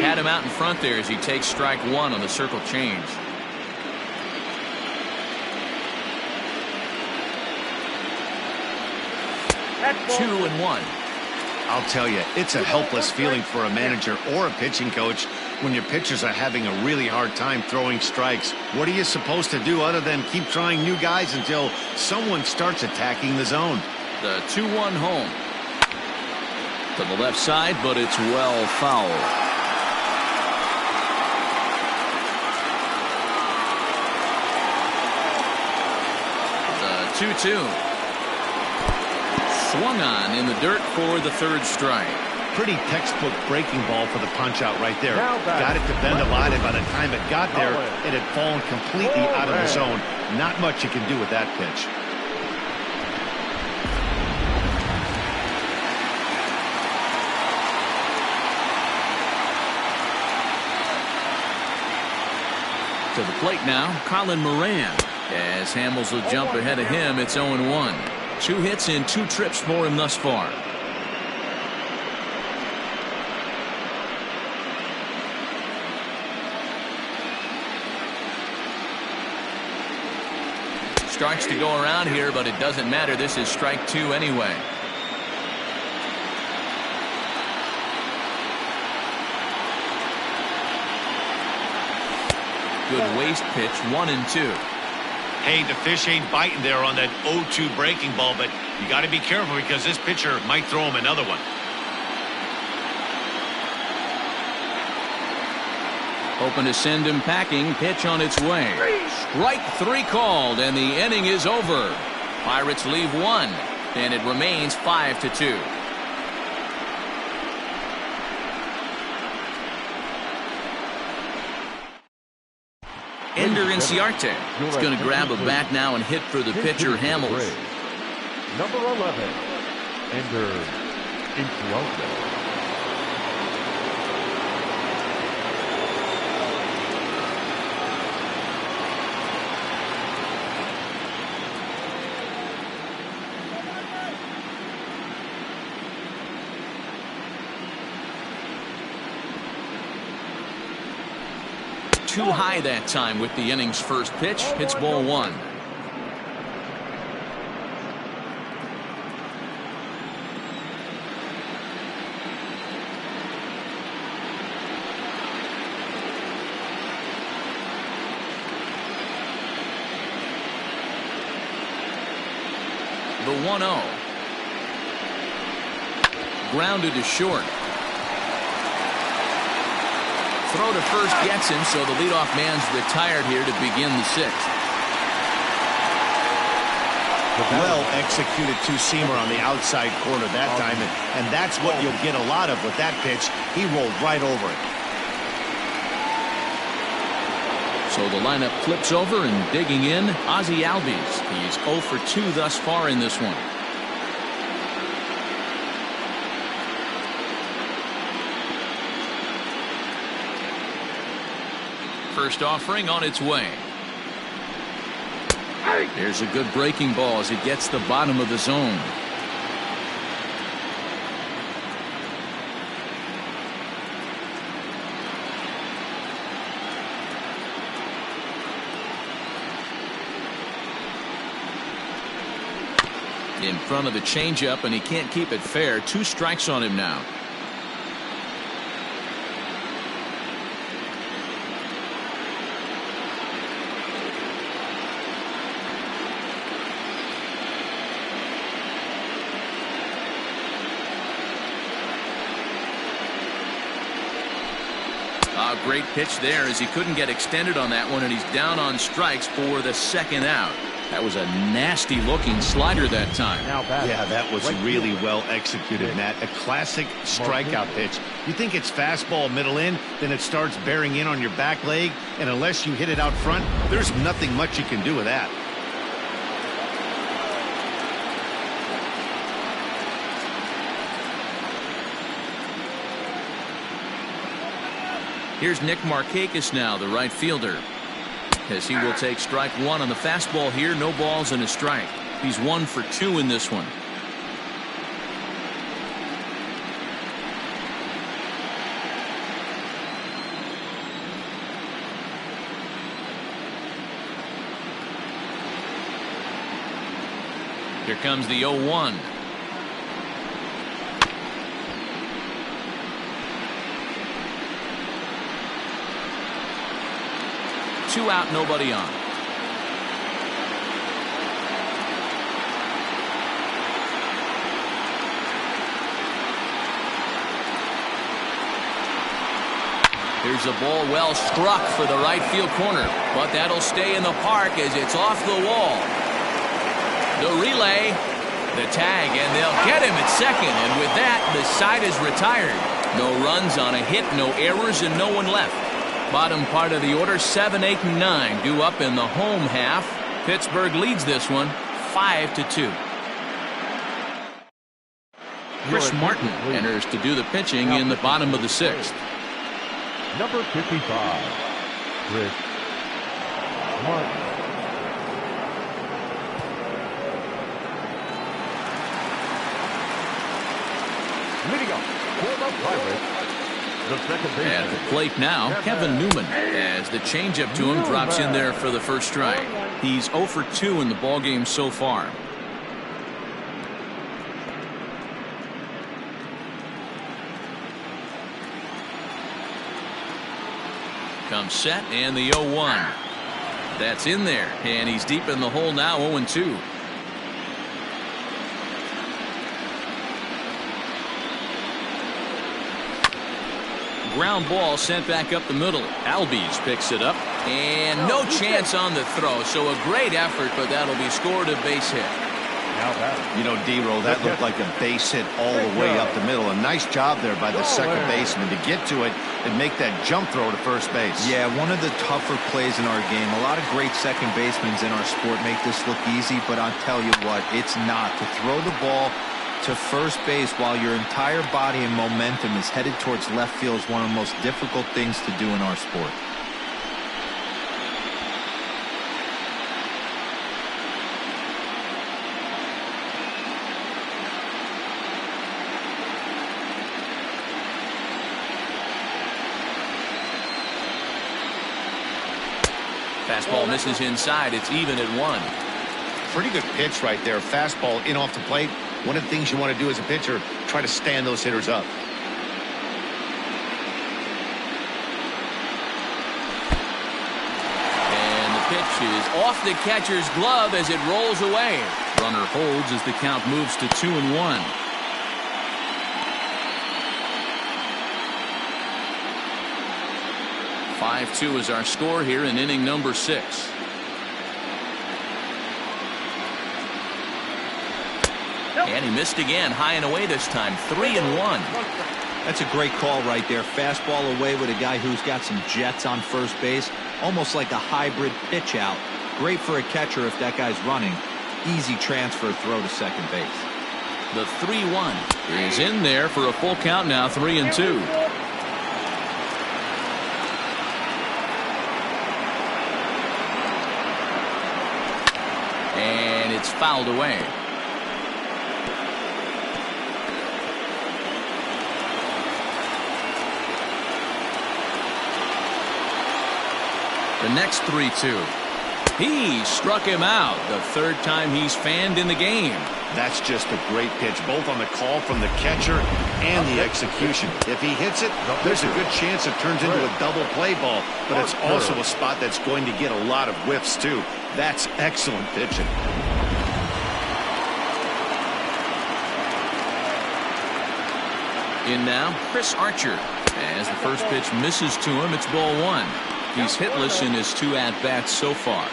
Had him out in front there as he takes strike 1 on the circle change. That's 2-1. I'll tell you, it's a helpless feeling for a manager or a pitching coach when your pitchers are having a really hard time throwing strikes. What are you supposed to do other than keep trying new guys until someone starts attacking the zone? The 2-1 home. To the left side, but it's well fouled. The 2-2. Swung on in the dirt for the third strike. Pretty textbook breaking ball for the punch out right there. Got it to bend a lot, and by the time it got there, it had fallen completely out of the zone. Not much you can do with that pitch. To the plate now, Colin Moran. As Hamels will jump ahead of him, it's 0-1. 2 hits in 2 trips for him thus far. Strikes to go around here, but it doesn't matter. This is strike 2 anyway. Good waist pitch, 1-2. Hey, the fish ain't biting there on that 0-2 breaking ball, but you got to be careful because this pitcher might throw him another one. Hoping to send him packing. Pitch on its way. Strike 3 called, and the inning is over. Pirates leave 1, and it remains 5-2. Ender Inciarte is going to grab a bat now and hit for the pitcher, Hamels. Number 11, Ender Inciarte. Too high that time with the inning's first pitch. It's ball 1. The 1-0. Grounded to short. Throw to first gets him, so the leadoff man's retired here to begin the sixth. Well executed two-seamer on the outside corner that time, and that's what you'll get a lot of with that pitch. He rolled right over it. So the lineup flips over, and digging in, Ozzie Albies. He's 0 for 2 thus far in this one. First offering on its way. There's a good breaking ball as it gets the bottom of the zone. In front of the changeup, and he can't keep it fair. 2 strikes on him now. Great pitch there as he couldn't get extended on that one, and he's down on strikes for the second out. That was a nasty looking slider that time. Yeah, that was really well executed, Matt. A classic strikeout pitch. You think it's fastball middle in, then it starts bearing in on your back leg, and unless you hit it out front, there's nothing much you can do with that. Here's Nick Markakis now, the right fielder, as he will take strike 1 on the fastball here. No balls and a strike. He's 1 for 2 in this one. Here comes the 0-1. 2 out, nobody on. Here's a ball well struck for the right field corner, but that'll stay in the park as it's off the wall. The relay, the tag, and they'll get him at second, and with that, the side is retired. No runs on a hit, no errors, and no one left. Bottom part of the order, 7, 8, and 9 due up in the home half. Pittsburgh leads this one 5-2. Chris Martin enters to do the pitching in the bottom of the sixth. Number 55, Chris Martin. Leading up for the Pirates, the second baseman. At the plate now, Kevin Newman, as the changeup to him drops in there for the first strike. He's 0 for 2 in the ballgame so far. Comes set, and the 0-1. That's in there, and he's deep in the hole now, 0-2. Ground ball sent back up the middle. Albies picks it up, and no chance on the throw, so a great effort, but that'll be scored a base hit. You know, D-Roll, that looked like a base hit all the way up the middle. A nice job there by the second baseman to get to it and make that jump throw to first base. Yeah, one of the tougher plays in our game. A lot of great second basemen in our sport make this look easy, but I'll tell you what, it's not. To throw the ball to first base while your entire body and momentum is headed towards left field is one of the most difficult things to do in our sport. Fastball misses inside. It's even at 1. Pretty good pitch right there. Fastball in off the plate. One of the things you want to do as a pitcher, try to stand those hitters up. And the pitch is off the catcher's glove as it rolls away. Runner holds as the count moves to 2-1. "5-2 is our score here in inning number 6. And he missed again, high and away this time, 3-1. That's a great call right there. Fastball away with a guy who's got some jets on first base. Almost like a hybrid pitch out. Great for a catcher if that guy's running. Easy transfer throw to second base. The 3-1 is in there for a full count now, 3-2. And it's fouled away. The next 3-2. He struck him out. The third time he's fanned in the game. That's just a great pitch, both on the call from the catcher and the execution. If he hits it, there's a good chance it turns into a double play ball, but it's also a spot that's going to get a lot of whiffs too. That's excellent pitching. In now, Chris Archer. As the first pitch misses to him, it's ball 1. He's hitless in his 2 at-bats so far.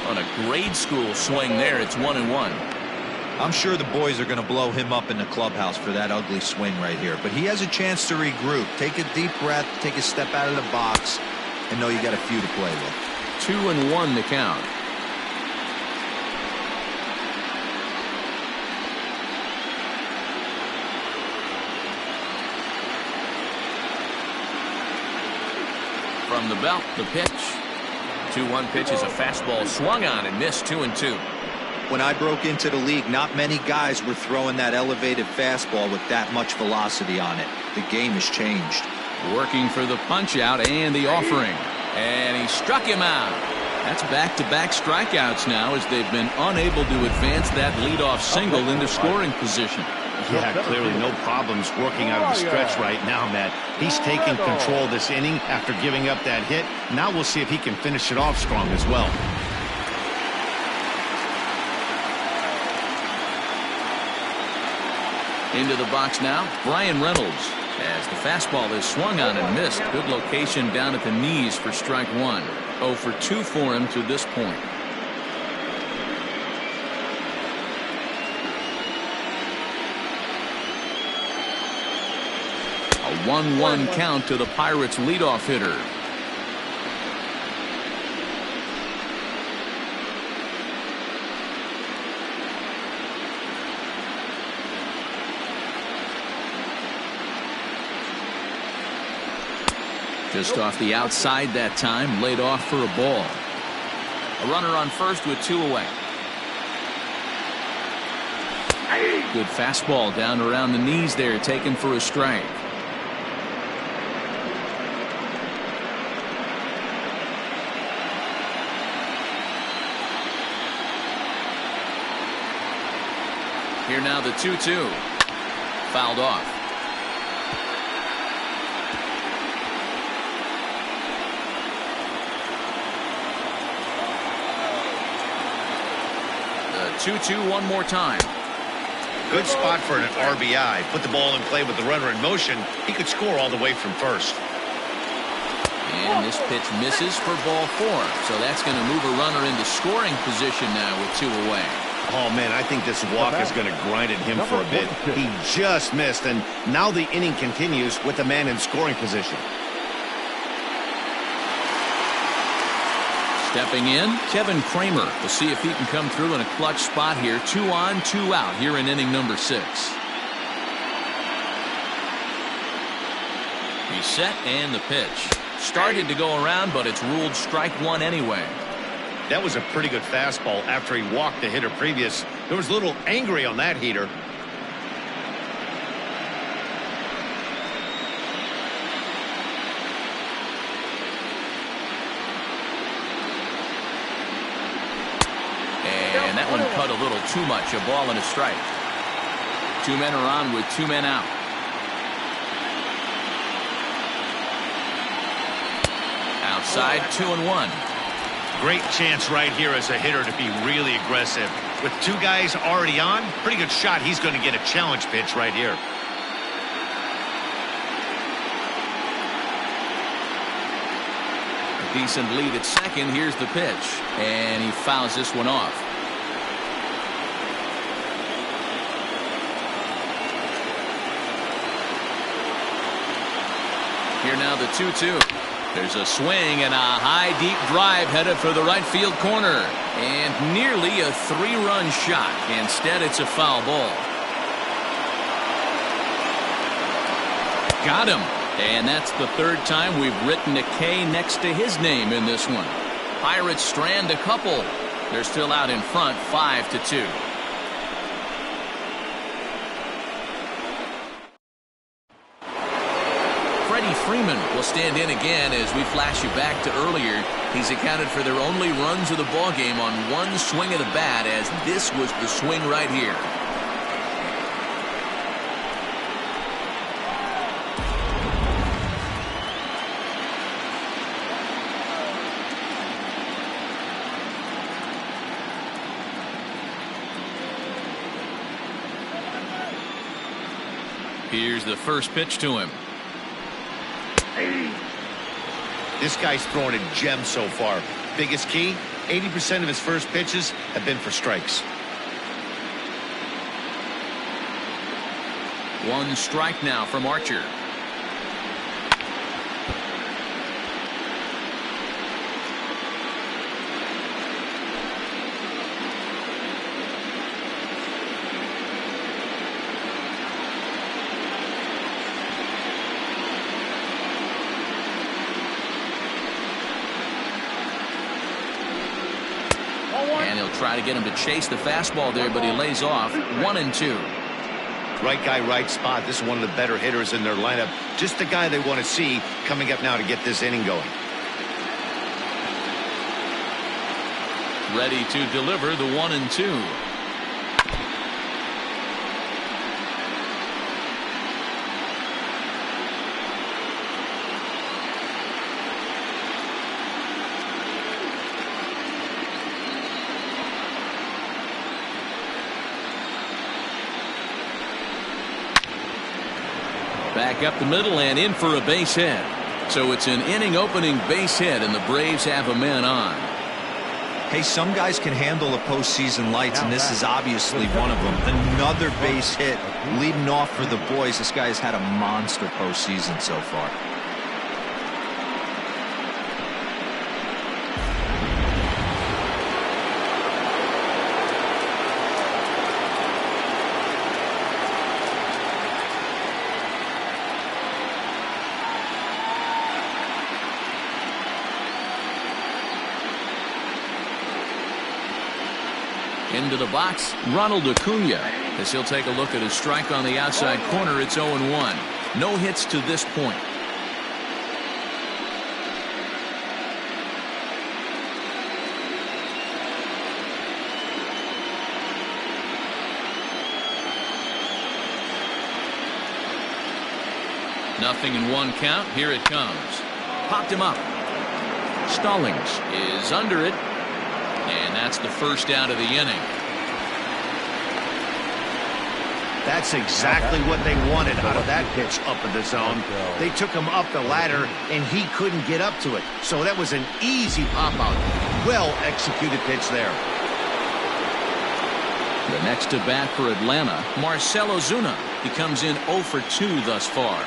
On a grade school swing there, it's 1-1. I'm sure the boys are going to blow him up in the clubhouse for that ugly swing right here. But he has a chance to regroup. Take a deep breath, take a step out of the box, and know you got a few to play with. 2-1 the count. From the belt, the pitch. 2-1 pitch is a fastball swung on and missed, 2-2. When I broke into the league, not many guys were throwing that elevated fastball with that much velocity on it. The game has changed. Working for the punch out and the offering. And he struck him out. That's back-to-back strikeouts now as they've been unable to advance that leadoff single into scoring position. Yeah, clearly no problems working out of the stretch right now, Matt. He's taking control of this inning after giving up that hit. Now we'll see if he can finish it off strong as well. Into the box now, Brian Reynolds. As the fastball is swung on and missed. Good location down at the knees for strike 1. 0 for 2 for him to this point. A 1-1 count to the Pirates' leadoff hitter. Just off the outside that time, laid off for a ball. A runner on first with 2 away. Good fastball down around the knees there, taken for a strike. Here now the 2-2. Fouled off. The 2-2 one more time. Good spot for an RBI. Put the ball in play with the runner in motion. He could score all the way from first. And this pitch misses for ball 4. So that's going to move a runner into scoring position now with 2 away. Oh, man, I think this walk is going to grind at him for a bit. He just missed, and now the inning continues with the man in scoring position. Stepping in, Kevin Kramer. We'll see if he can come through in a clutch spot here. 2 on, 2 out here in inning number 6. He's set, and the pitch. Started to go around, but it's ruled strike 1 anyway. That was a pretty good fastball after he walked the hitter previous. There was a little angry on that heater. And that one cut a little too much. A ball and a strike. 2 men are on with 2 men out. outside, 2-1. Great chance right here as a hitter to be really aggressive. With two guys already on, pretty good shot. He's going to get a challenge pitch right here. A decent lead at second. Here's the pitch. And he fouls this one off. Here now the 2-2. There's a swing and a high deep drive headed for the right field corner. And nearly a 3-run shot. Instead, it's a foul ball. Got him. And that's the third time we've written a K next to his name in this one. Pirates strand a couple. They're still out in front, 5-2. Freddie Freeman will stand in again as we flash you back to earlier. He's accounted for their only runs of the ballgame on one swing of the bat, as this was the swing right here. Here's the first pitch to him. This guy's throwing a gem so far. Biggest key, 80% of his first pitches have been for strikes. 1 strike now from Archer. And he'll try to get him to chase the fastball there, but he lays off. 1-2. Right guy, right spot. This is one of the better hitters in their lineup. Just the guy they want to see coming up now to get this inning going. Ready to deliver the 1-2. Back up the middle and in for a base hit. So it's an inning opening base hit, and the Braves have a man on. Hey, some guys can handle the postseason lights, and this is obviously one of them. Another base hit leading off for the boys. This guy has had a monster postseason so far. Into the box, Ronald Acuna, as he'll take a look at his strike on the outside corner. It's 0-1. No hits to this point. Nothing in 1 count. Here it comes. Popped him up. Stallings is under it. And that's the first out of the inning. That's exactly what they wanted out of that pitch up in the zone. They took him up the ladder, and he couldn't get up to it. So that was an easy pop-out. Well-executed pitch there. The next to bat for Atlanta, Marcell Ozuna. He comes in 0 for 2 thus far.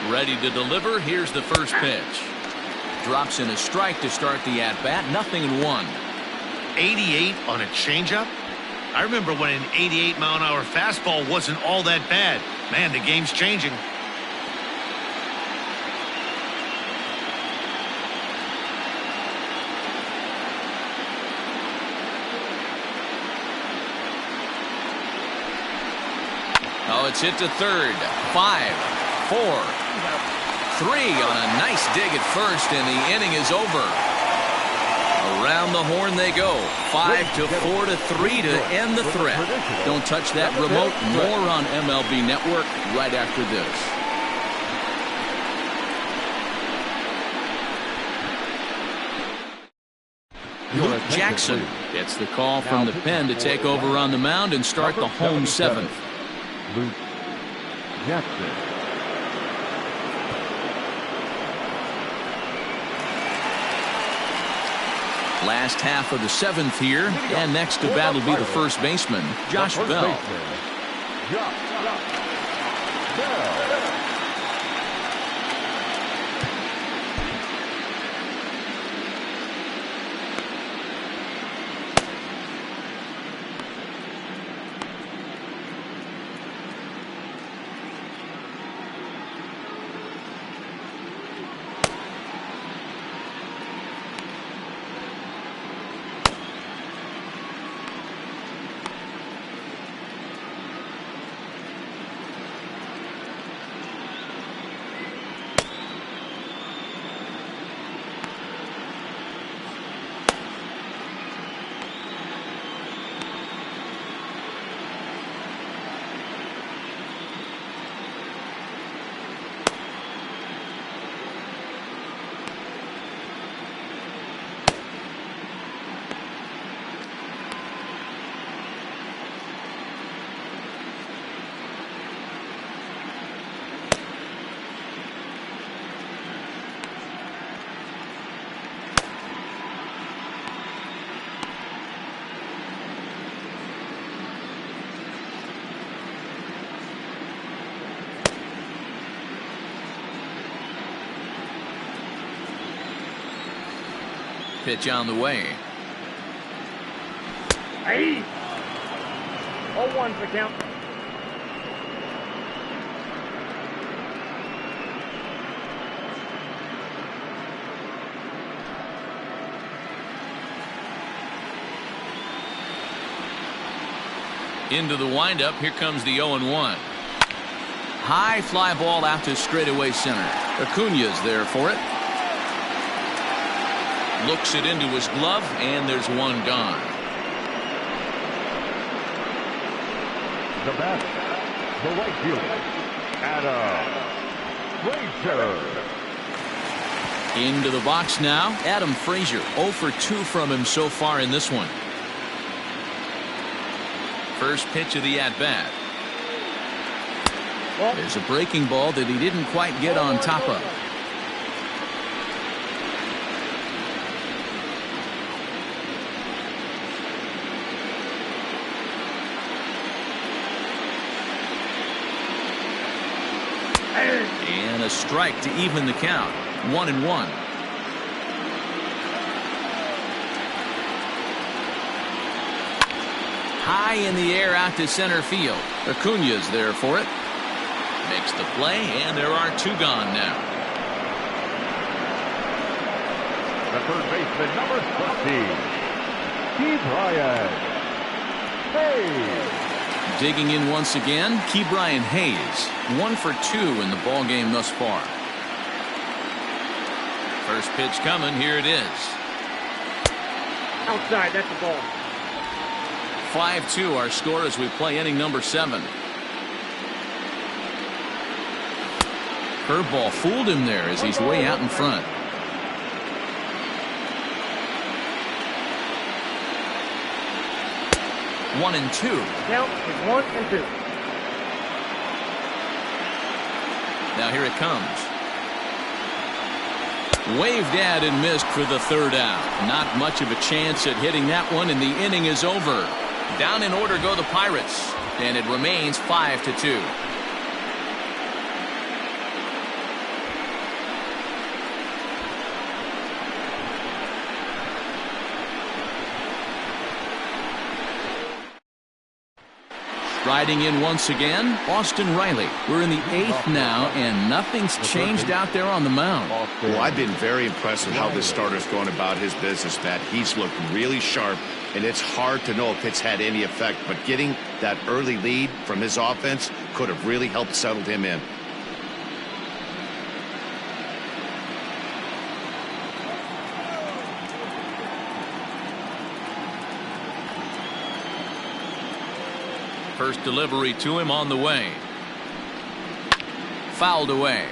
Ready to deliver. Here's the first pitch. Drops in a strike to start the at-bat. 0-1. 88 on a changeup? I remember when an 88-mile-an-hour fastball wasn't all that bad. Man, the game's changing. Now it's hit to third. 5, 4, 3 on a nice dig at first, and the inning is over. Around the horn they go. 5-4 to 3 to end the threat. Don't touch that remote. More on MLB Network right after this. Luke Jackson gets the call from the pen to take over on the mound and start the home seventh. Luke Jackson. Last half of the seventh here, and next to bat will be the first baseman, Josh Bell. Pitch on the way. Hey! 0-1 for count. Into the windup. Here comes the 0-1. High fly ball out to straightaway center. Acuna's there for it. Looks it into his glove, and there's one gone. The bat, the right fielder, Adam Frazier. Into the box now, Adam Frazier. 0 for 2 from him so far in this one. First pitch of the at-bat. There's a breaking ball that he didn't quite get on top of. And a strike to even the count. 1-1. High in the air out to center field. Acuna's there for it. Makes the play, and there are 2 gone now. The third baseman, number 20, Ke'Bryan Hayes. Digging in once again, Ke'Bryan Hayes. 1 for 2 in the ball game thus far. First pitch coming. Here it is. Outside, that's the ball. 5-2 our score as we play inning number 7. Curveball fooled him there as he's way out in front. One and 2. Count is 1 and 2. Now here it comes. Waved at and missed for the third out. Not much of a chance at hitting that one, and the inning is over. Down in order go the Pirates, and it remains 5-2. Riding in once again, Austin Riley. We're in the 8th now, and nothing's changed out there on the mound. Well, I've been very impressed with how this starter's going about his business, Matt. He's looked really sharp, and it's hard to know if it's had any effect. But getting that early lead from his offense could have really helped settle him in. First delivery to him on the way. Fouled away.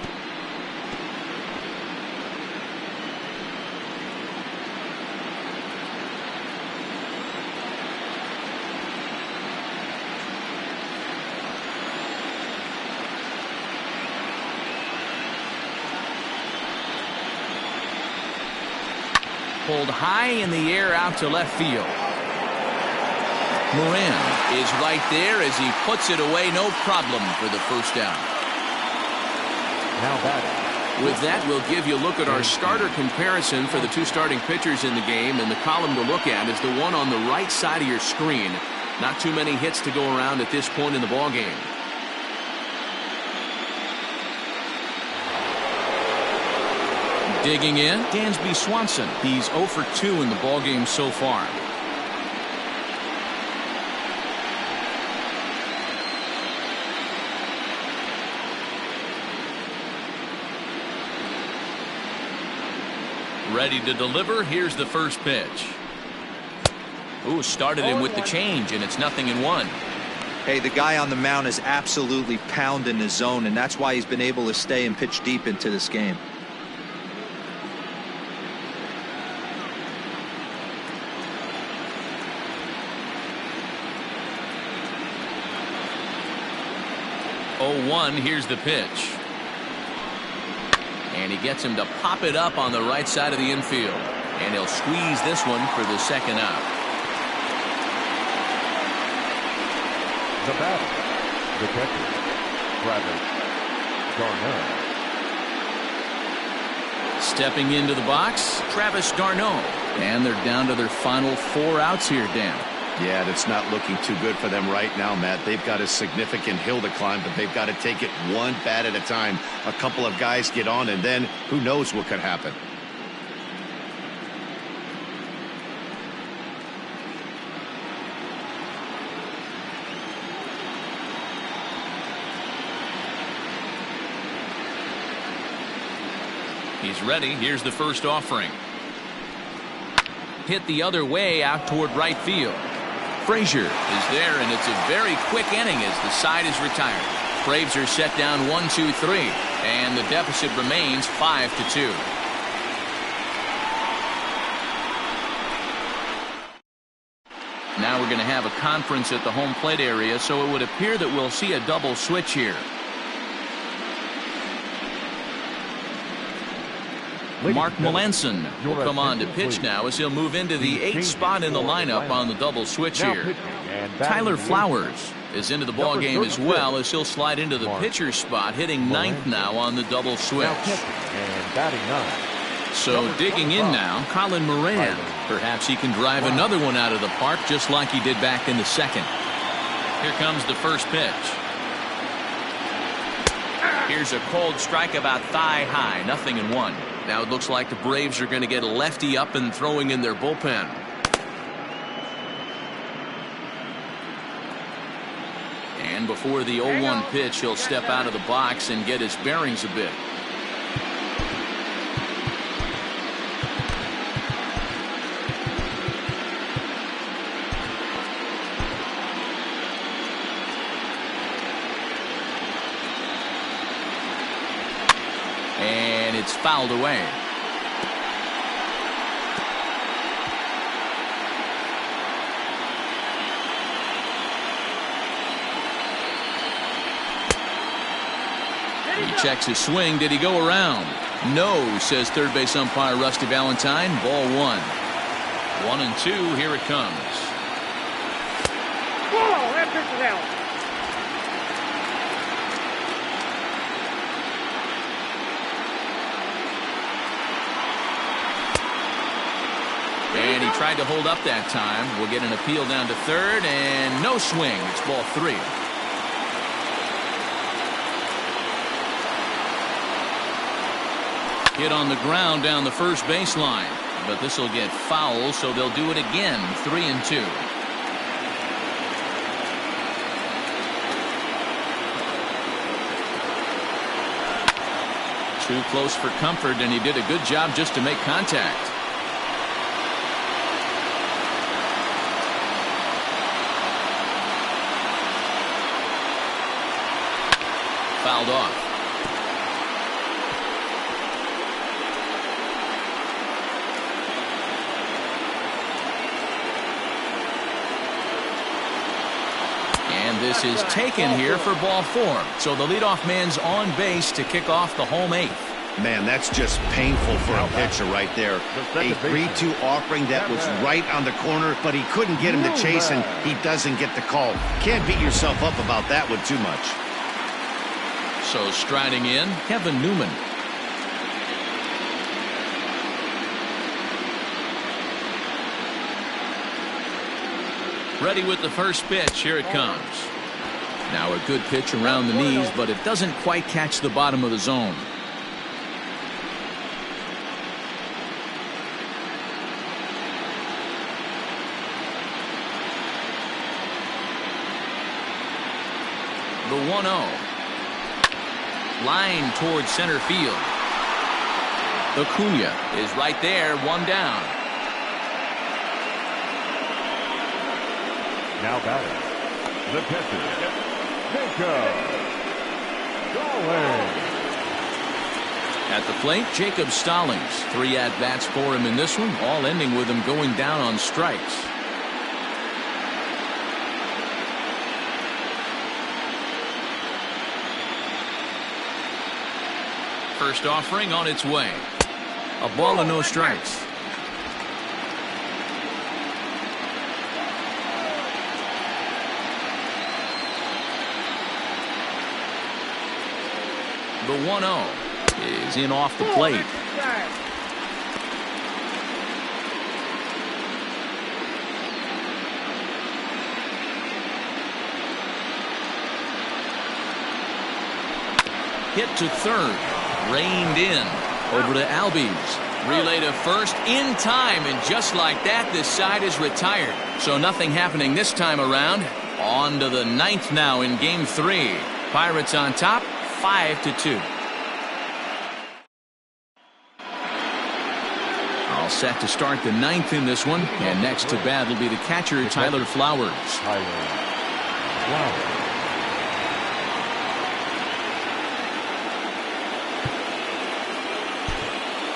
Pulled high in the air out to left field. Moran is right there as he puts it away, no problem for the first down. Now batting. With that, we'll give you a look at our starter comparison for the two starting pitchers in the game, and the column to look at is the one on the right side of your screen. Not too many hits to go around at this point in the ball game. Digging in, Dansby Swanson. He's 0 for 2 in the ball game so far. Ready to deliver. Here's the first pitch. Ooh, started him with the change, and it's 0-1. Hey, the guy on the mound is absolutely pounding the zone, and that's why he's been able to stay and pitch deep into this game. Here's the pitch. And he gets him to pop it up on the right side of the infield. And he'll squeeze this one for the second out. The batter, the catcher, Travis d'Arnaud. Stepping into the box, Travis d'Arnaud. And they're down to their final 4 outs here, Dan. Yeah, that's not looking too good for them right now, Matt. They've got a significant hill to climb, but they've got to take it one bat at a time. A couple of guys get on, and then who knows what could happen. He's ready. Here's the first offering. Hit the other way out toward right field. Frazier is there, and it's a very quick inning as the side is retired. Braves are set down 1-2-3, and the deficit remains 5-2. Now we're going to have a conference at the home plate area, so it would appear that we'll see a double switch here. Mark Melanson will come on to pitch now as he'll move into the 8th spot in the lineup on the double switch here. Tyler Flowers is into the ball game as well as he'll slide into the pitcher spot, hitting 9th now on the double switch. So digging in now, Colin Moran. Perhaps he can drive another one out of the park just like he did back in the second. Here comes the first pitch. Here's a cold strike about thigh high, 0-1. Now it looks like the Braves are going to get a lefty up and throwing in their bullpen. And before the 0-1 pitch, he'll step out of the box and get his bearings a bit. And it's fouled away. He checks his swing. Did he go around? No, says third base umpire Rusty Valentine. Ball 1. 1-2. Here it comes. Whoa, that pitch is out. And he tried to hold up that time. We'll get an appeal down to third, and no swing. It's ball 3. Hit on the ground down the first baseline, but this will get foul, so they'll do it again. 3-2. Too close for comfort, and he did a good job just to make contact. Fouled off. And this is taken here for ball 4. So the leadoff man's on base to kick off the home 8th. Man, that's just painful for a pitcher right there. A 3-2 offering that was right on the corner, but he couldn't get him to chase, and he doesn't get the call. Can't beat yourself up about that one too much. So striding in, Kevin Newman. Ready with the first pitch. Here it comes. Now a good pitch around the knees, but it doesn't quite catch the bottom of the zone. The 1-0. Line towards center field. Acuna is right there, one down. Now batting, the pitcher, Jacob Stallings. At the plate, Jacob Stallings. 3 at-bats for him in this one, all ending with him going down on strikes. First offering on its way. A ball and no strikes. The 1-0 is in off the plate. Hit to third. Reined in. Over to Albies. Relay to first in time, and just like that, this side is retired. So nothing happening this time around. On to the 9th now in Game 3. Pirates on top, 5-2. All set to start the 9th in this one, and next to bat will be the catcher, Tyler Flowers.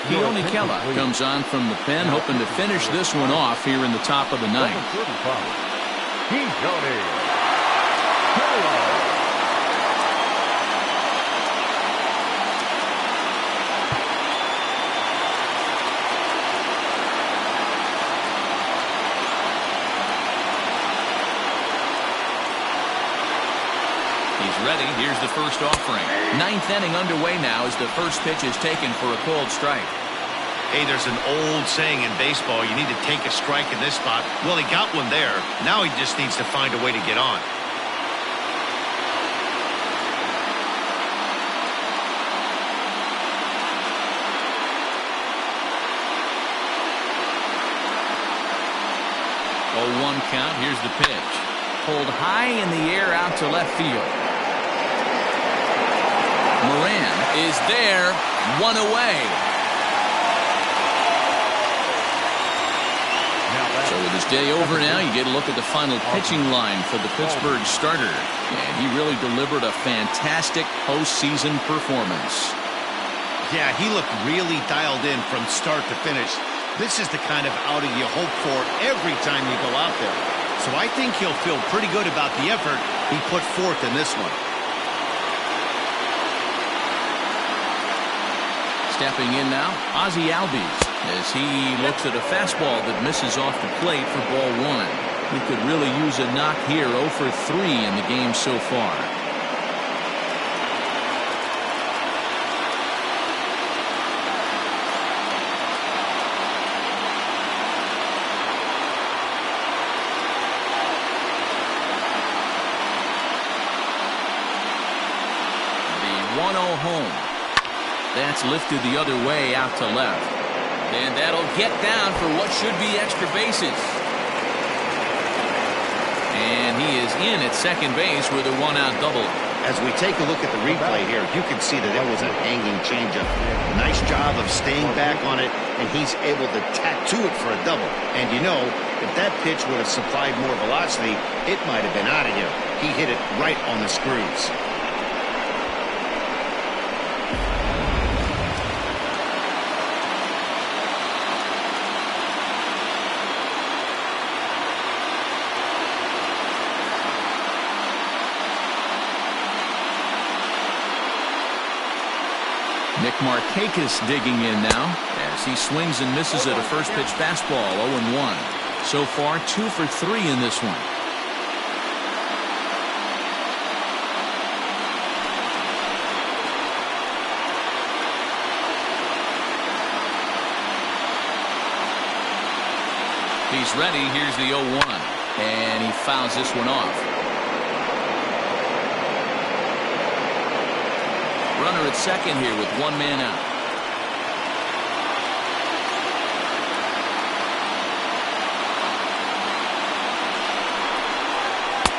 Keone Kela comes on from the pen, hoping to finish this one off here in the top of the 9th. He's ready. Here's the first offering. 9th inning underway now as the first pitch is taken for a cold strike. Hey, there's an old saying in baseball, you need to take a strike in this spot. Well, he got one there. Now he just needs to find a way to get on. Oh, 1 count. Here's the pitch. Pulled high in the air out to left field. Moran is there, 1 away. So with his day over now, you get a look at the final pitching line for the Pittsburgh starter. And he really delivered a fantastic postseason performance. Yeah, he looked really dialed in from start to finish. This is the kind of outing you hope for every time you go out there. So I think he'll feel pretty good about the effort he put forth in this one. Stepping in now, Ozzie Albies, as he looks at a fastball that misses off the plate for ball 1. He could really use a knock here, 0 for 3 in the game so far. The 1-0 home. That's lifted the other way out to left. And that'll get down for what should be extra bases. And he is in at second base with a 1-out double. As we take a look at the replay here, you can see that it was a hanging changeup. job of staying back on it, and he's able to tattoo it for a double. And you know, if that pitch would have supplied more velocity, it might have been out of here. He hit it right on the screws. Nick Markakis digging in now as he swings and misses at a first pitch fastball. 0-1. So far 2 for 3 in this one. He's ready. Here's the 0-1, and he fouls this one off. Runner at second here with 1 man out.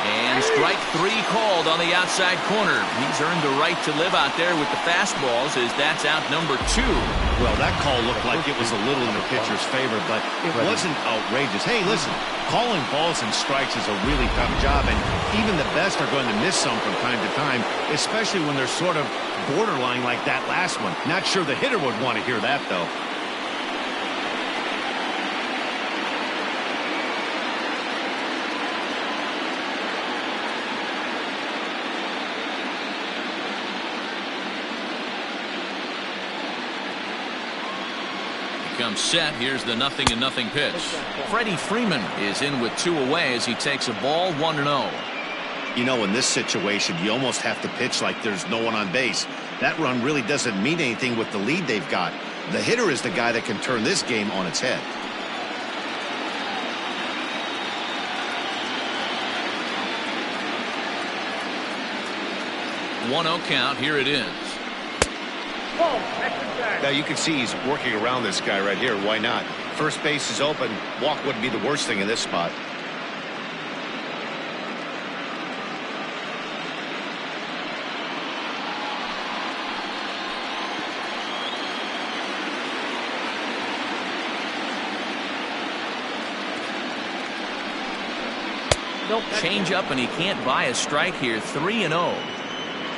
And strike 3 called on the outside corner. He's earned the right to live out there with the fastballs as that's out number 2. Well, that call looked like it was a little in the pitcher's favor, but it wasn't outrageous. Hey, listen, calling balls and strikes is a really tough job, and even the best are going to miss some from time to time, especially when they're sort of borderline like that last one. Not sure the hitter would want to hear that, though. Comes set. Here's the 0-0 pitch. Freddie Freeman is in with 2 away as he takes a ball 1-0. You know, in this situation, you almost have to pitch like there's no one on base. That run really doesn't mean anything with the lead they've got. The hitter is the guy that can turn this game on its head. 1-0 count. Here it is. Now you can see he's working around this guy right here. Why not? First base is open. Walk wouldn't be the worst thing in this spot. Change up, and he can't buy a strike here. 3-0.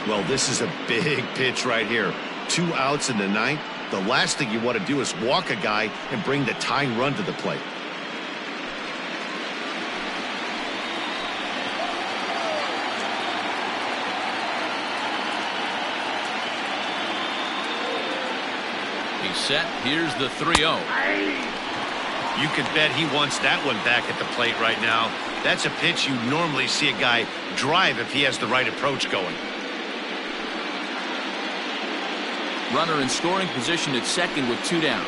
Well, this is a big pitch right here. 2 outs in the 9th. The last thing you want to do is walk a guy and bring the tying run to the plate. He's set. Here's the 3-0. You could bet he wants that one back at the plate right now. That's a pitch you normally see a guy drive if he has the right approach going. Runner in scoring position at second with 2 down.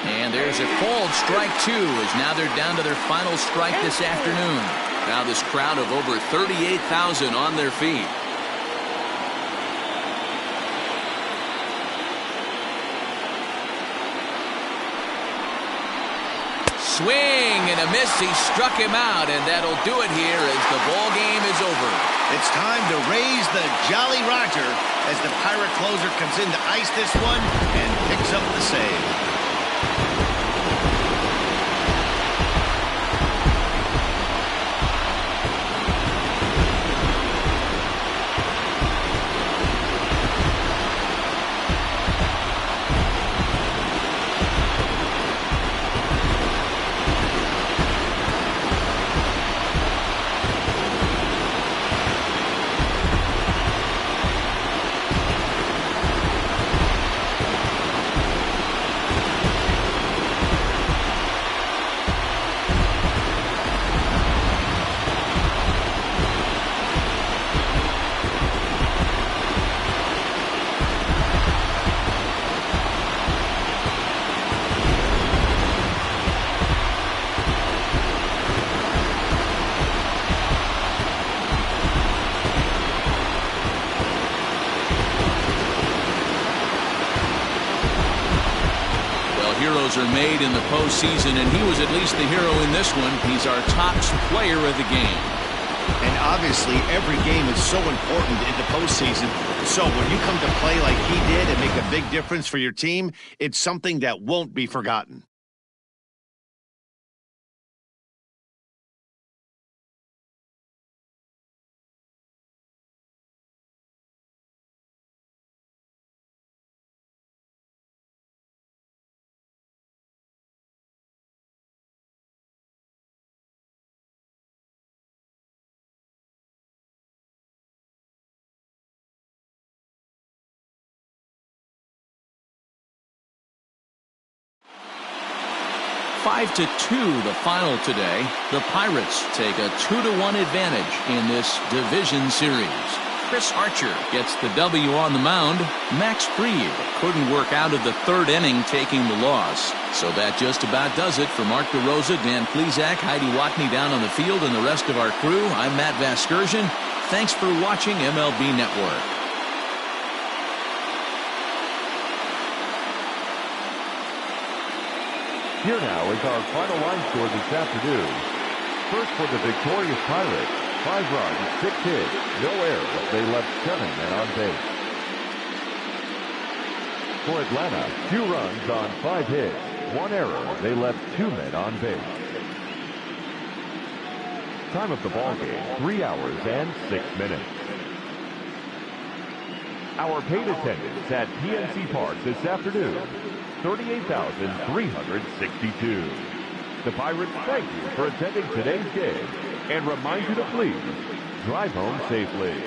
And there's a called strike 2 as now they're down to their final strike this afternoon. Now this crowd of over 38,000 on their feet. Swing and a miss. He struck him out, and that'll do it here as the ball game is over. It's time to raise the Jolly Roger as the Pirate closer comes in to ice this one and picks up the save. Heroes are made in the postseason, and he was at least the hero in this one. He's our top player of the game. And obviously, every game is so important in the postseason. So when you come to play like he did and make a big difference for your team, it's something that won't be forgotten. Five to 2 the final today. The Pirates take a 2-1 advantage in this division series. Chris Archer gets the W on the mound. Max Fried couldn't work out of the third inning, taking the loss. So that just about does it for Mark DeRosa, Dan Plesac, Heidi Watney down on the field, and the rest of our crew. I'm Matt Vasgersian. Thanks for watching MLB Network. Here now is our final line score this afternoon. First for the victorious Pirates, 5 runs, 6 hits, no errors. They left 7 men on base. For Atlanta, 2 runs on 5 hits, 1 error. They left 2 men on base. Time of the ball game, 3 hours and 6 minutes. Our paid attendance at PNC Park this afternoon, 38,362. The Pirates thank you for attending today's game and remind you to please drive home safely.